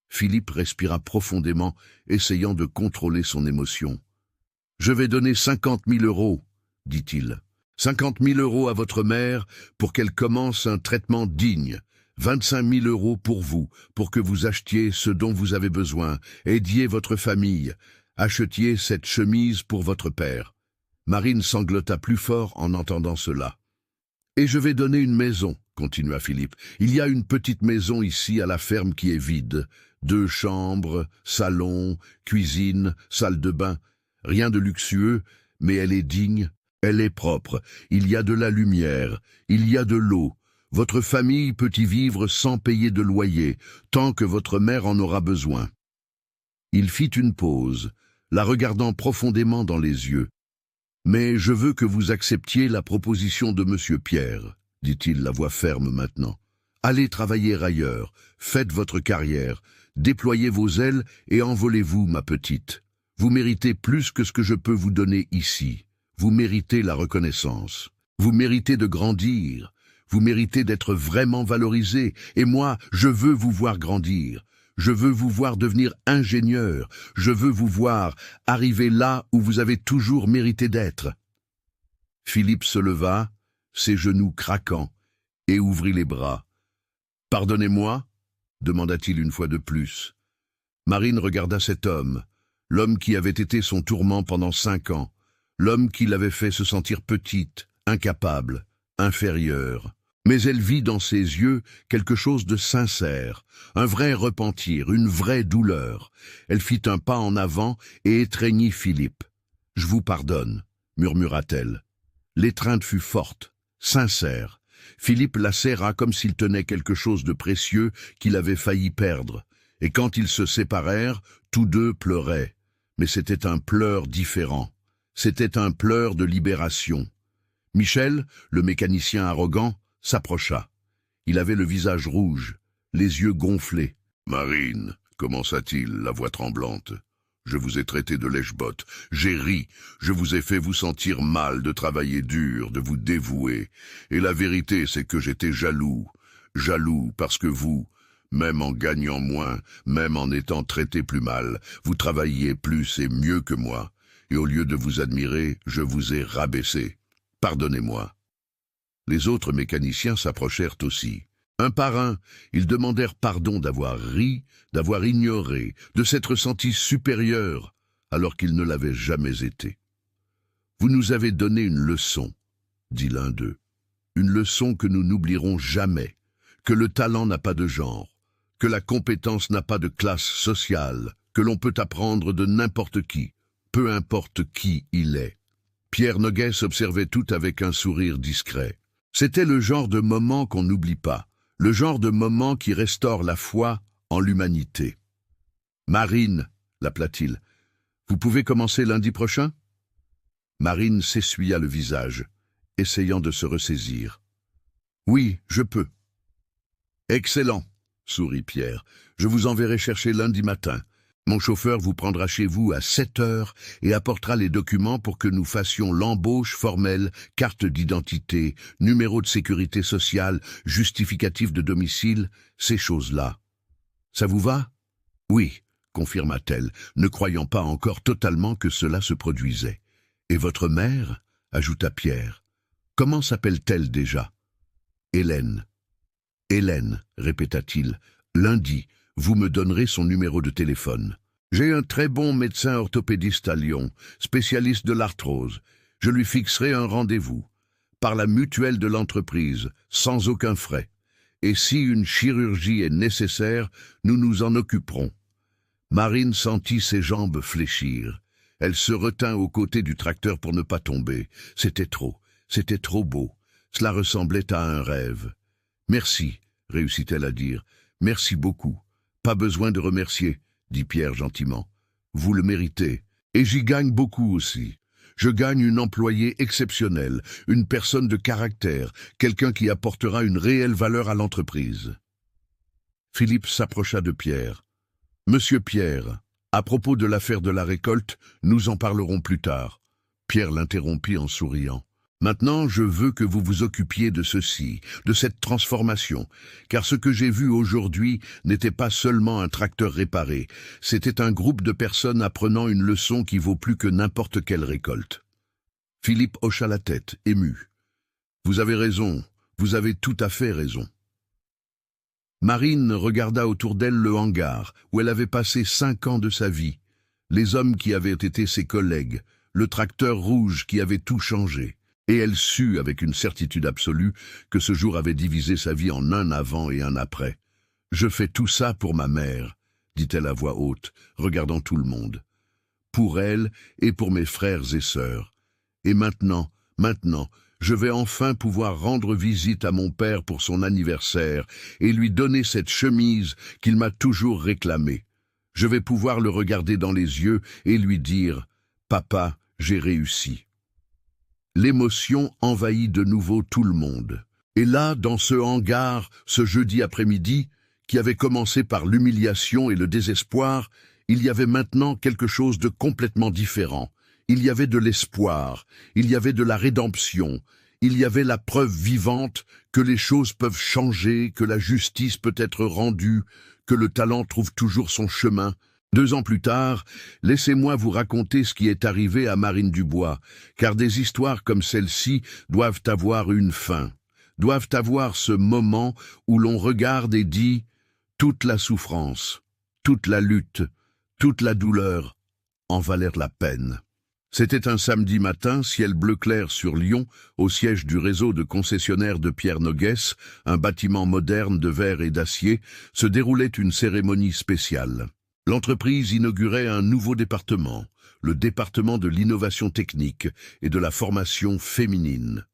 Philippe respira profondément, essayant de contrôler son émotion. « Je vais donner 50 000 €, dit-il. 50 000 € à votre mère pour qu'elle commence un traitement digne. 25 000 € pour vous, pour que vous achetiez ce dont vous avez besoin, aidiez votre famille, achetiez cette chemise pour votre père. » Marine sanglota plus fort en entendant cela. « Et je vais donner une maison, » continua Philippe. « Il y a une petite maison ici à la ferme qui est vide. 2 chambres, salon, cuisine, salle de bain. Rien de luxueux, mais elle est digne, elle est propre. Il y a de la lumière, il y a de l'eau. Votre famille peut y vivre sans payer de loyer, tant que votre mère en aura besoin. » Il fit une pause, la regardant profondément dans les yeux. « Mais je veux que vous acceptiez la proposition de Monsieur Pierre, » dit-il, la voix ferme maintenant. « Allez travailler ailleurs, faites votre carrière, déployez vos ailes et envolez-vous, ma petite. Vous méritez plus que ce que je peux vous donner ici. Vous méritez la reconnaissance. Vous méritez de grandir. Vous méritez d'être vraiment valorisé. Et moi, je veux vous voir grandir. Je veux vous voir devenir ingénieur. Je veux vous voir arriver là où vous avez toujours mérité d'être. » Philippe se leva, ses genoux craquant, et ouvrit les bras. « Pardonnez-moi » demanda-t-il une fois de plus. Marine regarda cet homme, l'homme qui avait été son tourment pendant 5 ans, l'homme qui l'avait fait se sentir petite, incapable, inférieure. Mais elle vit dans ses yeux quelque chose de sincère, un vrai repentir, une vraie douleur. Elle fit un pas en avant et étreignit Philippe. « Je vous pardonne », murmura-t-elle. L'étreinte fut forte, sincère. Philippe la serra comme s'il tenait quelque chose de précieux qu'il avait failli perdre. Et quand ils se séparèrent, tous deux pleuraient. Mais c'était un pleur différent. C'était un pleur de libération. Michel, le mécanicien arrogant, s'approcha. Il avait le visage rouge, les yeux gonflés. « Marine, commença-t-il, la voix tremblante. Je vous ai traité de lèche-botte, j'ai ri, je vous ai fait vous sentir mal de travailler dur, de vous dévouer. Et la vérité, c'est que j'étais jaloux. Jaloux parce que vous, même en gagnant moins, même en étant traité plus mal, vous travailliez plus et mieux que moi. Et au lieu de vous admirer, je vous ai rabaissé. Pardonnez-moi. » Les autres mécaniciens s'approchèrent aussi. Un par un, ils demandèrent pardon d'avoir ri, d'avoir ignoré, de s'être sentis supérieurs, alors qu'ils ne l'avaient jamais été. « Vous nous avez donné une leçon, » dit l'un d'eux. « Une leçon que nous n'oublierons jamais, que le talent n'a pas de genre, que la compétence n'a pas de classe sociale, que l'on peut apprendre de n'importe qui, peu importe qui il est. » Pierre Noguès observait tout avec un sourire discret. C'était le genre de moment qu'on n'oublie pas, le genre de moment qui restaure la foi en l'humanité. « Marine, l'appela-t-il, vous pouvez commencer lundi prochain ?» Marine s'essuya le visage, essayant de se ressaisir. « Oui, je peux. »« Excellent, » sourit Pierre, « je vous enverrai chercher lundi matin. Mon chauffeur vous prendra chez vous à 7 heures et apportera les documents pour que nous fassions l'embauche formelle, carte d'identité, numéro de sécurité sociale, justificatif de domicile, ces choses-là. Ça vous va ? Oui, confirma-t-elle, ne croyant pas encore totalement que cela se produisait. Et votre mère ? Ajouta Pierre. Comment s'appelle-t-elle déjà ? Hélène. Hélène, répéta-t-il, lundi. Vous me donnerez son numéro de téléphone. J'ai un très bon médecin orthopédiste à Lyon, spécialiste de l'arthrose. Je lui fixerai un rendez-vous, par la mutuelle de l'entreprise, sans aucun frais. Et si une chirurgie est nécessaire, nous nous en occuperons. Marine sentit ses jambes fléchir. Elle se retint aux côtés du tracteur pour ne pas tomber. C'était trop beau. Cela ressemblait à un rêve. « Merci », réussit-elle à dire. « Merci beaucoup. » « Pas besoin de remercier, » dit Pierre gentiment. « Vous le méritez. Et j'y gagne beaucoup aussi. Je gagne une employée exceptionnelle, une personne de caractère, quelqu'un qui apportera une réelle valeur à l'entreprise. » Philippe s'approcha de Pierre. « Monsieur Pierre, à propos de l'affaire de la récolte, nous en parlerons plus tard. » Pierre l'interrompit en souriant. Maintenant, je veux que vous vous occupiez de ceci, de cette transformation, car ce que j'ai vu aujourd'hui n'était pas seulement un tracteur réparé, c'était un groupe de personnes apprenant une leçon qui vaut plus que n'importe quelle récolte. Philippe hocha la tête, ému. « Vous avez raison, vous avez tout à fait raison. » Marine regarda autour d'elle le hangar, où elle avait passé 5 ans de sa vie, les hommes qui avaient été ses collègues, le tracteur rouge qui avait tout changé. Et elle sut avec une certitude absolue que ce jour avait divisé sa vie en un avant et un après. « Je fais tout ça pour ma mère », dit-elle à voix haute, regardant tout le monde. « Pour elle et pour mes frères et sœurs. Et maintenant, je vais enfin pouvoir rendre visite à mon père pour son anniversaire et lui donner cette chemise qu'il m'a toujours réclamée. Je vais pouvoir le regarder dans les yeux et lui dire « Papa, j'ai réussi ». L'émotion envahit de nouveau tout le monde. Et là, dans ce hangar, ce jeudi après-midi, qui avait commencé par l'humiliation et le désespoir, il y avait maintenant quelque chose de complètement différent. Il y avait de l'espoir, il y avait de la rédemption, il y avait la preuve vivante que les choses peuvent changer, que la justice peut être rendue, que le talent trouve toujours son chemin. 2 ans plus tard, laissez-moi vous raconter ce qui est arrivé à Marine Dubois, car des histoires comme celle-ci doivent avoir une fin, doivent avoir ce moment où l'on regarde et dit « toute la souffrance, toute la lutte, toute la douleur en valèrent la peine. C'était un samedi matin, ciel bleu clair sur Lyon, au siège du réseau de concessionnaires de Pierre Noguès, un bâtiment moderne de verre et d'acier, se déroulait une cérémonie spéciale. L'entreprise inaugurait un nouveau département, le département de l'innovation technique et de la formation féminine.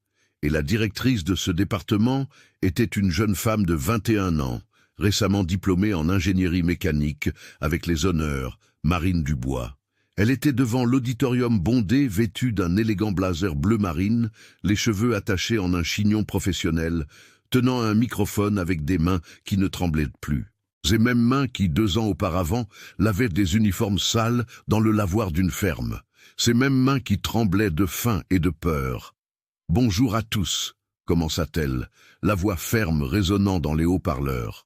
Et la directrice de ce département était une jeune femme de 21 ans, récemment diplômée en ingénierie mécanique avec les honneurs, Marine Dubois. Elle était devant l'auditorium bondé, vêtue d'un élégant blazer bleu marine, les cheveux attachés en un chignon professionnel, tenant un microphone avec des mains qui ne tremblaient plus. Ces mêmes mains qui, 2 ans auparavant, lavaient des uniformes sales dans le lavoir d'une ferme. Ces mêmes mains qui tremblaient de faim et de peur. « Bonjour à tous », commença-t-elle, la voix ferme résonnant dans les haut-parleurs.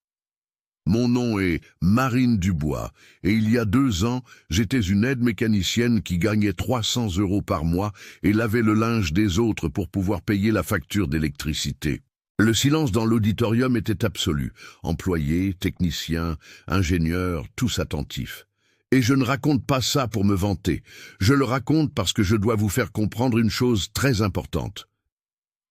Mon nom est Marine Dubois, et il y a 2 ans, j'étais une aide mécanicienne qui gagnait 300 € par mois et lavait le linge des autres pour pouvoir payer la facture d'électricité. Le silence dans l'auditorium était absolu. Employés, techniciens, ingénieurs, tous attentifs. Et je ne raconte pas ça pour me vanter. Je le raconte parce que je dois vous faire comprendre une chose très importante.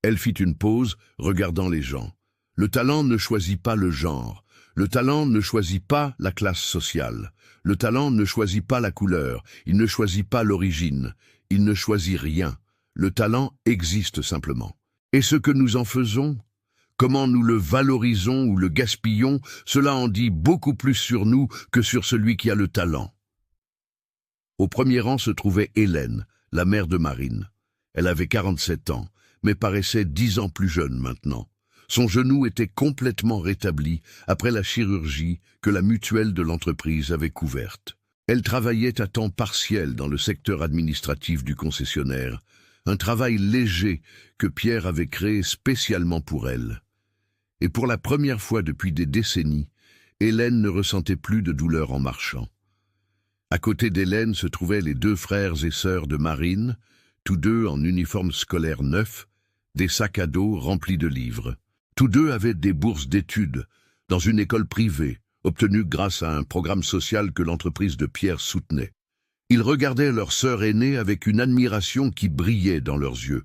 Elle fit une pause, regardant les gens. Le talent ne choisit pas le genre. Le talent ne choisit pas la classe sociale. Le talent ne choisit pas la couleur. Il ne choisit pas l'origine. Il ne choisit rien. Le talent existe simplement. Et ce que nous en faisons, comment nous le valorisons ou le gaspillons, cela en dit beaucoup plus sur nous que sur celui qui a le talent. Au premier rang se trouvait Hélène, la mère de Marine. Elle avait 47 ans, mais paraissait 10 ans plus jeune maintenant. Son genou était complètement rétabli après la chirurgie que la mutuelle de l'entreprise avait couverte. Elle travaillait à temps partiel dans le secteur administratif du concessionnaire, un travail léger que Pierre avait créé spécialement pour elle. Et pour la première fois depuis des décennies, Hélène ne ressentait plus de douleur en marchant. À côté d'Hélène se trouvaient les 2 frères et sœurs de Marine, tous 2 en uniforme scolaire neuf, des sacs à dos remplis de livres. Tous 2 avaient des bourses d'études dans une école privée, obtenues grâce à un programme social que l'entreprise de Pierre soutenait. Ils regardaient leur sœur aînée avec une admiration qui brillait dans leurs yeux.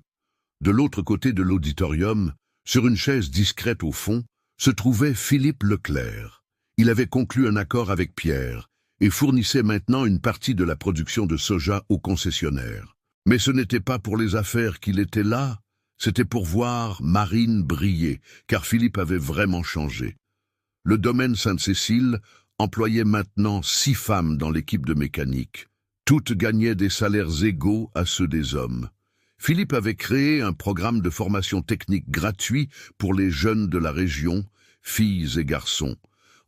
De l'autre côté de l'auditorium, sur une chaise discrète au fond, se trouvait Philippe Leclerc. Il avait conclu un accord avec Pierre et fournissait maintenant une partie de la production de soja aux concessionnaires. Mais ce n'était pas pour les affaires qu'il était là. C'était pour voir Marine briller, car Philippe avait vraiment changé. Le domaine Sainte-Cécile employait maintenant 6 femmes dans l'équipe de mécanique. Toutes gagnaient des salaires égaux à ceux des hommes. Philippe avait créé un programme de formation technique gratuit pour les jeunes de la région, filles et garçons,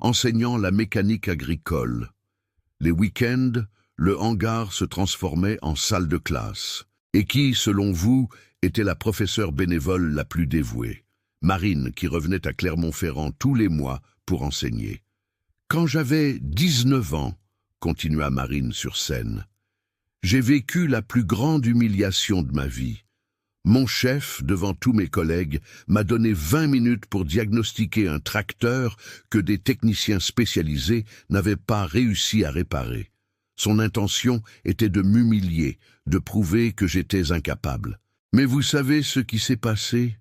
enseignant la mécanique agricole. Les week-ends, le hangar se transformait en salle de classe. Et qui, selon vous, était la professeure bénévole la plus dévouée? Marine, qui revenait à Clermont-Ferrand tous les mois pour enseigner. Quand j'avais 19 ans, continua Marine sur scène, j'ai vécu la plus grande humiliation de ma vie. Mon chef, devant tous mes collègues, m'a donné 20 minutes pour diagnostiquer un tracteur que des techniciens spécialisés n'avaient pas réussi à réparer. Son intention était de m'humilier, de prouver que j'étais incapable. Mais vous savez ce qui s'est passé?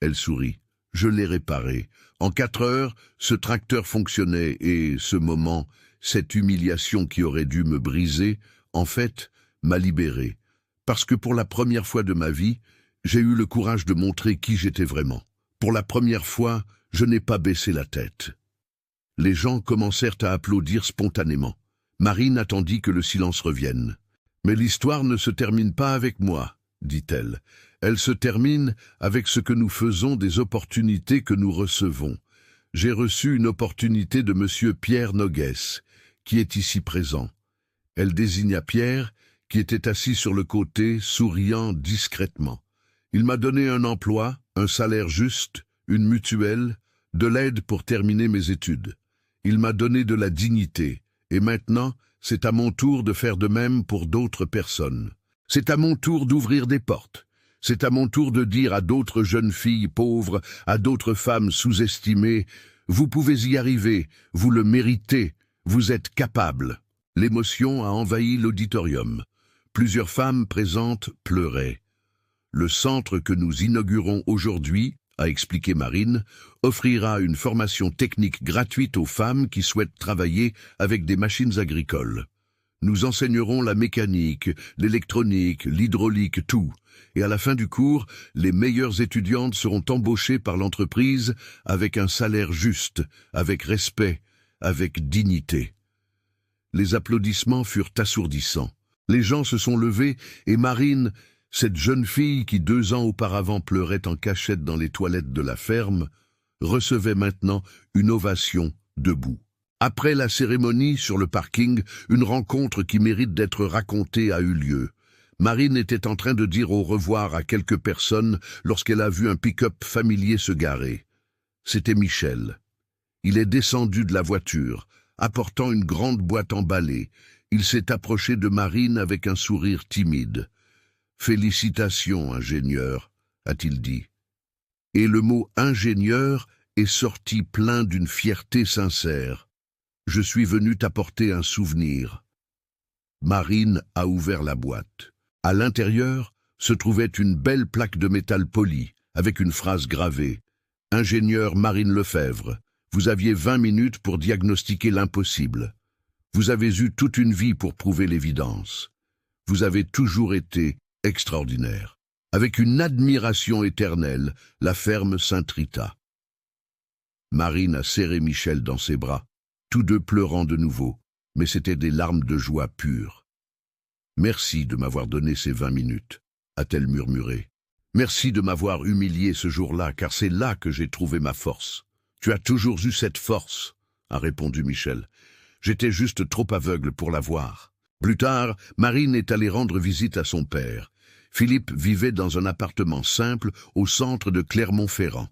Elle sourit. Je l'ai réparé. En 4 heures, ce tracteur fonctionnait et ce moment, cette humiliation qui aurait dû me briser, en fait, m'a libéré. Parce que pour la première fois de ma vie, j'ai eu le courage de montrer qui j'étais vraiment. Pour la première fois, je n'ai pas baissé la tête. Les gens commencèrent à applaudir spontanément. Marine attendit que le silence revienne. « Mais l'histoire ne se termine pas avec moi », dit-elle. « Elle se termine avec ce que nous faisons des opportunités que nous recevons. J'ai reçu une opportunité de M. Pierre Noguès, qui est ici présent. » Elle désigna Pierre, qui était assis sur le côté, souriant discrètement. « Il m'a donné un emploi, un salaire juste, une mutuelle, de l'aide pour terminer mes études. Il m'a donné de la dignité. Et maintenant, c'est à mon tour de faire de même pour d'autres personnes. C'est à mon tour d'ouvrir des portes. C'est à mon tour de dire à d'autres jeunes filles pauvres, à d'autres femmes sous-estimées, « Vous pouvez y arriver, vous le méritez, vous êtes capables. » L'émotion a envahi l'auditorium. Plusieurs femmes présentes pleuraient. Le centre que nous inaugurons aujourd'hui, a expliqué Marine, offrira une formation technique gratuite aux femmes qui souhaitent travailler avec des machines agricoles. Nous enseignerons la mécanique, l'électronique, l'hydraulique, tout. Et à la fin du cours, les meilleures étudiantes seront embauchées par l'entreprise avec un salaire juste, avec respect, avec dignité. Les applaudissements furent assourdissants. Les gens se sont levés et Marine, cette jeune fille qui 2 ans auparavant pleurait en cachette dans les toilettes de la ferme, recevait maintenant une ovation debout. Après la cérémonie sur le parking, une rencontre qui mérite d'être racontée a eu lieu. Marine était en train de dire au revoir à quelques personnes lorsqu'elle a vu un pick-up familier se garer. C'était Michel. Il est descendu de la voiture, apportant une grande boîte emballée. Il s'est approché de Marine avec un sourire timide. « Félicitations, ingénieur », a-t-il dit. Et le mot « ingénieur » est sorti plein d'une fierté sincère. « Je suis venu t'apporter un souvenir. » Marine a ouvert la boîte. À l'intérieur se trouvait une belle plaque de métal poli, avec une phrase gravée. « Ingénieur Marine Lefebvre, vous aviez 20 minutes pour diagnostiquer l'impossible. Vous avez eu toute une vie pour prouver l'évidence. Vous avez toujours été extraordinaire. » Avec une admiration éternelle, la ferme Saint-Rita. Marine a serré Michel dans ses bras, tous deux pleurant de nouveau, mais c'étaient des larmes de joie pure. « Merci de m'avoir donné ces 20 minutes, a-t-elle murmuré. « Merci de m'avoir humilié ce jour-là, car c'est là que j'ai trouvé ma force. »« Tu as toujours eu cette force, » a répondu Michel. « J'étais juste trop aveugle pour la voir. » Plus tard, Marine est allée rendre visite à son père. Philippe vivait dans un appartement simple au centre de Clermont-Ferrand.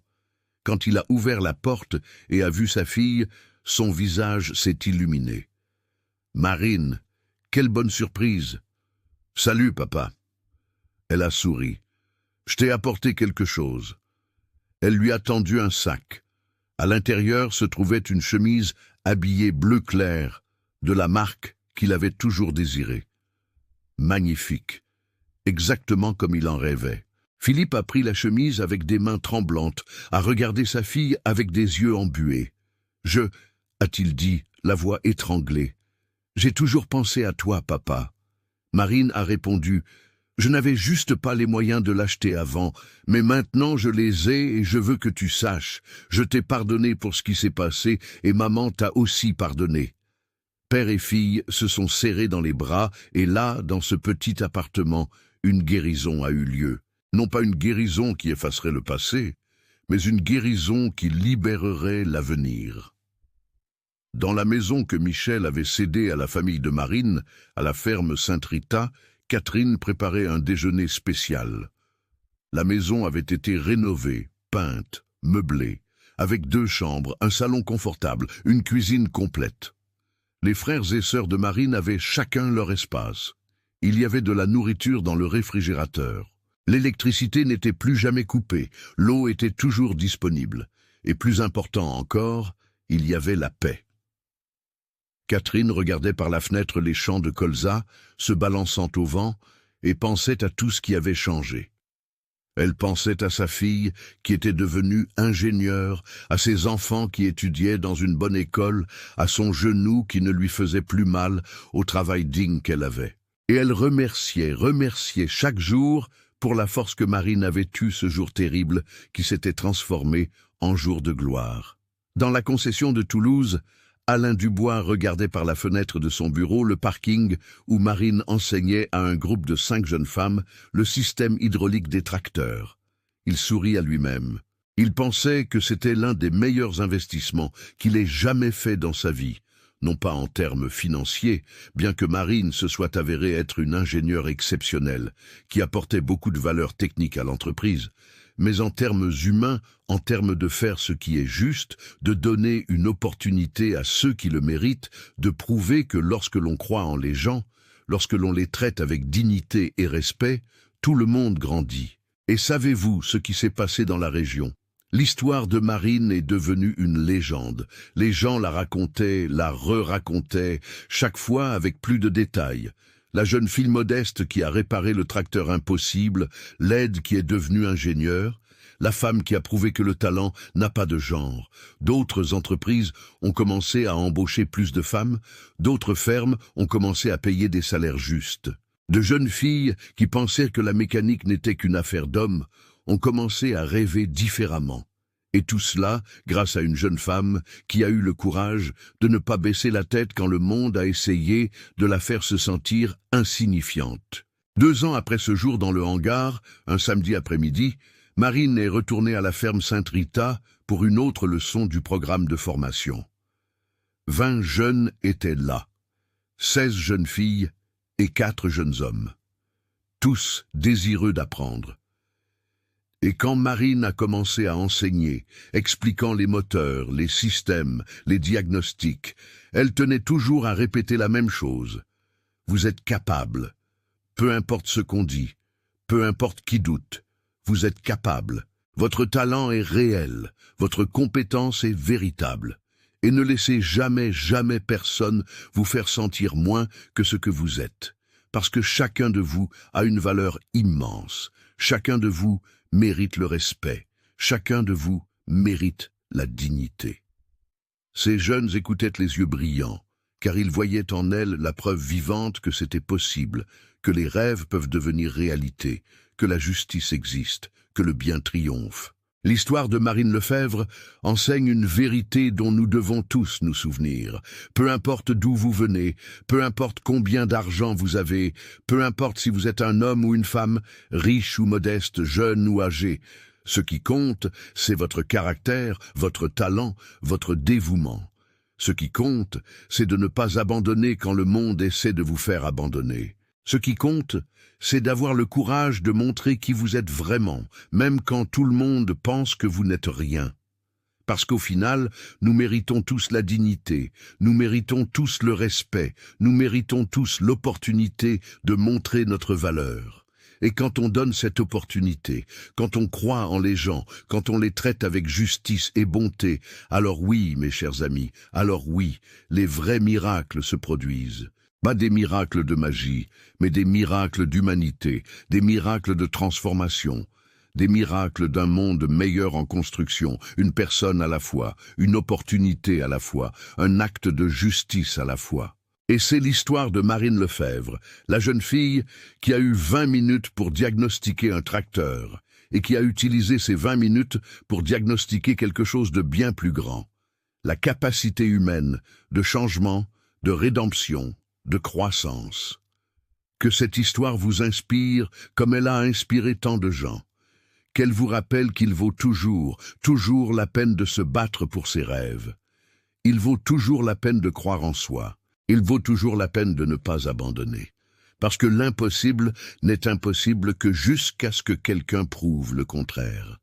Quand il a ouvert la porte et a vu sa fille, son visage s'est illuminé. « Marine, quelle bonne surprise !»« Salut, papa !» Elle a souri. « Je t'ai apporté quelque chose. » Elle lui a tendu un sac. À l'intérieur se trouvait une chemise habillée bleu clair, de la marque qu'il avait toujours désirée. Magnifique, exactement comme il en rêvait. Philippe a pris la chemise avec des mains tremblantes, a regardé sa fille avec des yeux embués. « Je, » a-t-il dit, la voix étranglée. « J'ai toujours pensé à toi, papa. » Marine a répondu. « Je n'avais juste pas les moyens de l'acheter avant, mais maintenant je les ai et je veux que tu saches. Je t'ai pardonné pour ce qui s'est passé et maman t'a aussi pardonné. » Père et fille se sont serrés dans les bras et là, dans ce petit appartement, une guérison a eu lieu. Non pas une guérison qui effacerait le passé, mais une guérison qui libérerait l'avenir. Dans la maison que Michel avait cédée à la famille de Marine, à la ferme Saint-Rita, Catherine préparait un déjeuner spécial. La maison avait été rénovée, peinte, meublée, avec 2 chambres, un salon confortable, une cuisine complète. Les frères et sœurs de Marine avaient chacun leur espace. Il y avait de la nourriture dans le réfrigérateur. L'électricité n'était plus jamais coupée, l'eau était toujours disponible. Et plus important encore, il y avait la paix. Catherine regardait par la fenêtre les champs de colza, se balançant au vent, et pensait à tout ce qui avait changé. Elle pensait à sa fille qui était devenue ingénieure, à ses enfants qui étudiaient dans une bonne école, à son genou qui ne lui faisait plus mal, au travail digne qu'elle avait. Et elle remerciait chaque jour pour la force que Marine avait eue ce jour terrible qui s'était transformé en jour de gloire. Dans la concession de Toulouse, Alain Dubois regardait par la fenêtre de son bureau le parking où Marine enseignait à un groupe de 5 jeunes femmes le système hydraulique des tracteurs. Il sourit à lui-même. Il pensait que c'était l'un des meilleurs investissements qu'il ait jamais fait dans sa vie. Non pas en termes financiers, bien que Marine se soit avérée être une ingénieure exceptionnelle, qui apportait beaucoup de valeur technique à l'entreprise, mais en termes humains, en termes de faire ce qui est juste, de donner une opportunité à ceux qui le méritent, de prouver que lorsque l'on croit en les gens, lorsque l'on les traite avec dignité et respect, tout le monde grandit. Et savez-vous ce qui s'est passé dans la région? L'histoire de Marine est devenue une légende. Les gens la racontaient, la re-racontaient, chaque fois avec plus de détails. La jeune fille modeste qui a réparé le tracteur impossible, l'aide qui est devenue ingénieur, la femme qui a prouvé que le talent n'a pas de genre. D'autres entreprises ont commencé à embaucher plus de femmes, d'autres fermes ont commencé à payer des salaires justes. De jeunes filles qui pensaient que la mécanique n'était qu'une affaire d'hommes ont commencé à rêver différemment. Et tout cela grâce à une jeune femme qui a eu le courage de ne pas baisser la tête quand le monde a essayé de la faire se sentir insignifiante. 2 ans après ce jour dans le hangar, un samedi après-midi, Marine est retournée à la ferme Sainte-Rita pour une autre leçon du programme de formation. 20 jeunes étaient là, 16 jeunes filles et 4 jeunes hommes, tous désireux d'apprendre. Et quand Marine a commencé à enseigner, expliquant les moteurs, les systèmes, les diagnostics, elle tenait toujours à répéter la même chose. Vous êtes capable, peu importe ce qu'on dit, peu importe qui doute, vous êtes capable. Votre talent est réel, votre compétence est véritable. Et ne laissez jamais, jamais personne vous faire sentir moins que ce que vous êtes. Parce que chacun de vous a une valeur immense. Chacun de vous mérite le respect. Chacun de vous mérite la dignité. Ces jeunes écoutaient les yeux brillants, car ils voyaient en elle la preuve vivante que c'était possible, que les rêves peuvent devenir réalité, que la justice existe, que le bien triomphe. L'histoire de Marine Lefebvre enseigne une vérité dont nous devons tous nous souvenir. Peu importe d'où vous venez, peu importe combien d'argent vous avez, peu importe si vous êtes un homme ou une femme, riche ou modeste, jeune ou âgé, ce qui compte, c'est votre caractère, votre talent, votre dévouement. Ce qui compte, c'est de ne pas abandonner quand le monde essaie de vous faire abandonner. Ce qui compte, c'est d'avoir le courage de montrer qui vous êtes vraiment, même quand tout le monde pense que vous n'êtes rien. Parce qu'au final, nous méritons tous la dignité, nous méritons tous le respect, nous méritons tous l'opportunité de montrer notre valeur. Et quand on donne cette opportunité, quand on croit en les gens, quand on les traite avec justice et bonté, alors oui, mes chers amis, alors oui, les vrais miracles se produisent. Pas des miracles de magie, mais des miracles d'humanité, des miracles de transformation, des miracles d'un monde meilleur en construction, une personne à la fois, une opportunité à la fois, un acte de justice à la fois. Et c'est l'histoire de Marine Lefebvre, la jeune fille qui a eu 20 minutes pour diagnostiquer un tracteur et qui a utilisé ces 20 minutes pour diagnostiquer quelque chose de bien plus grand. La capacité humaine de changement, de rédemption, de croissance. Que cette histoire vous inspire comme elle a inspiré tant de gens. Qu'elle vous rappelle qu'il vaut toujours, toujours la peine de se battre pour ses rêves. Il vaut toujours la peine de croire en soi. Il vaut toujours la peine de ne pas abandonner. Parce que l'impossible n'est impossible que jusqu'à ce que quelqu'un prouve le contraire.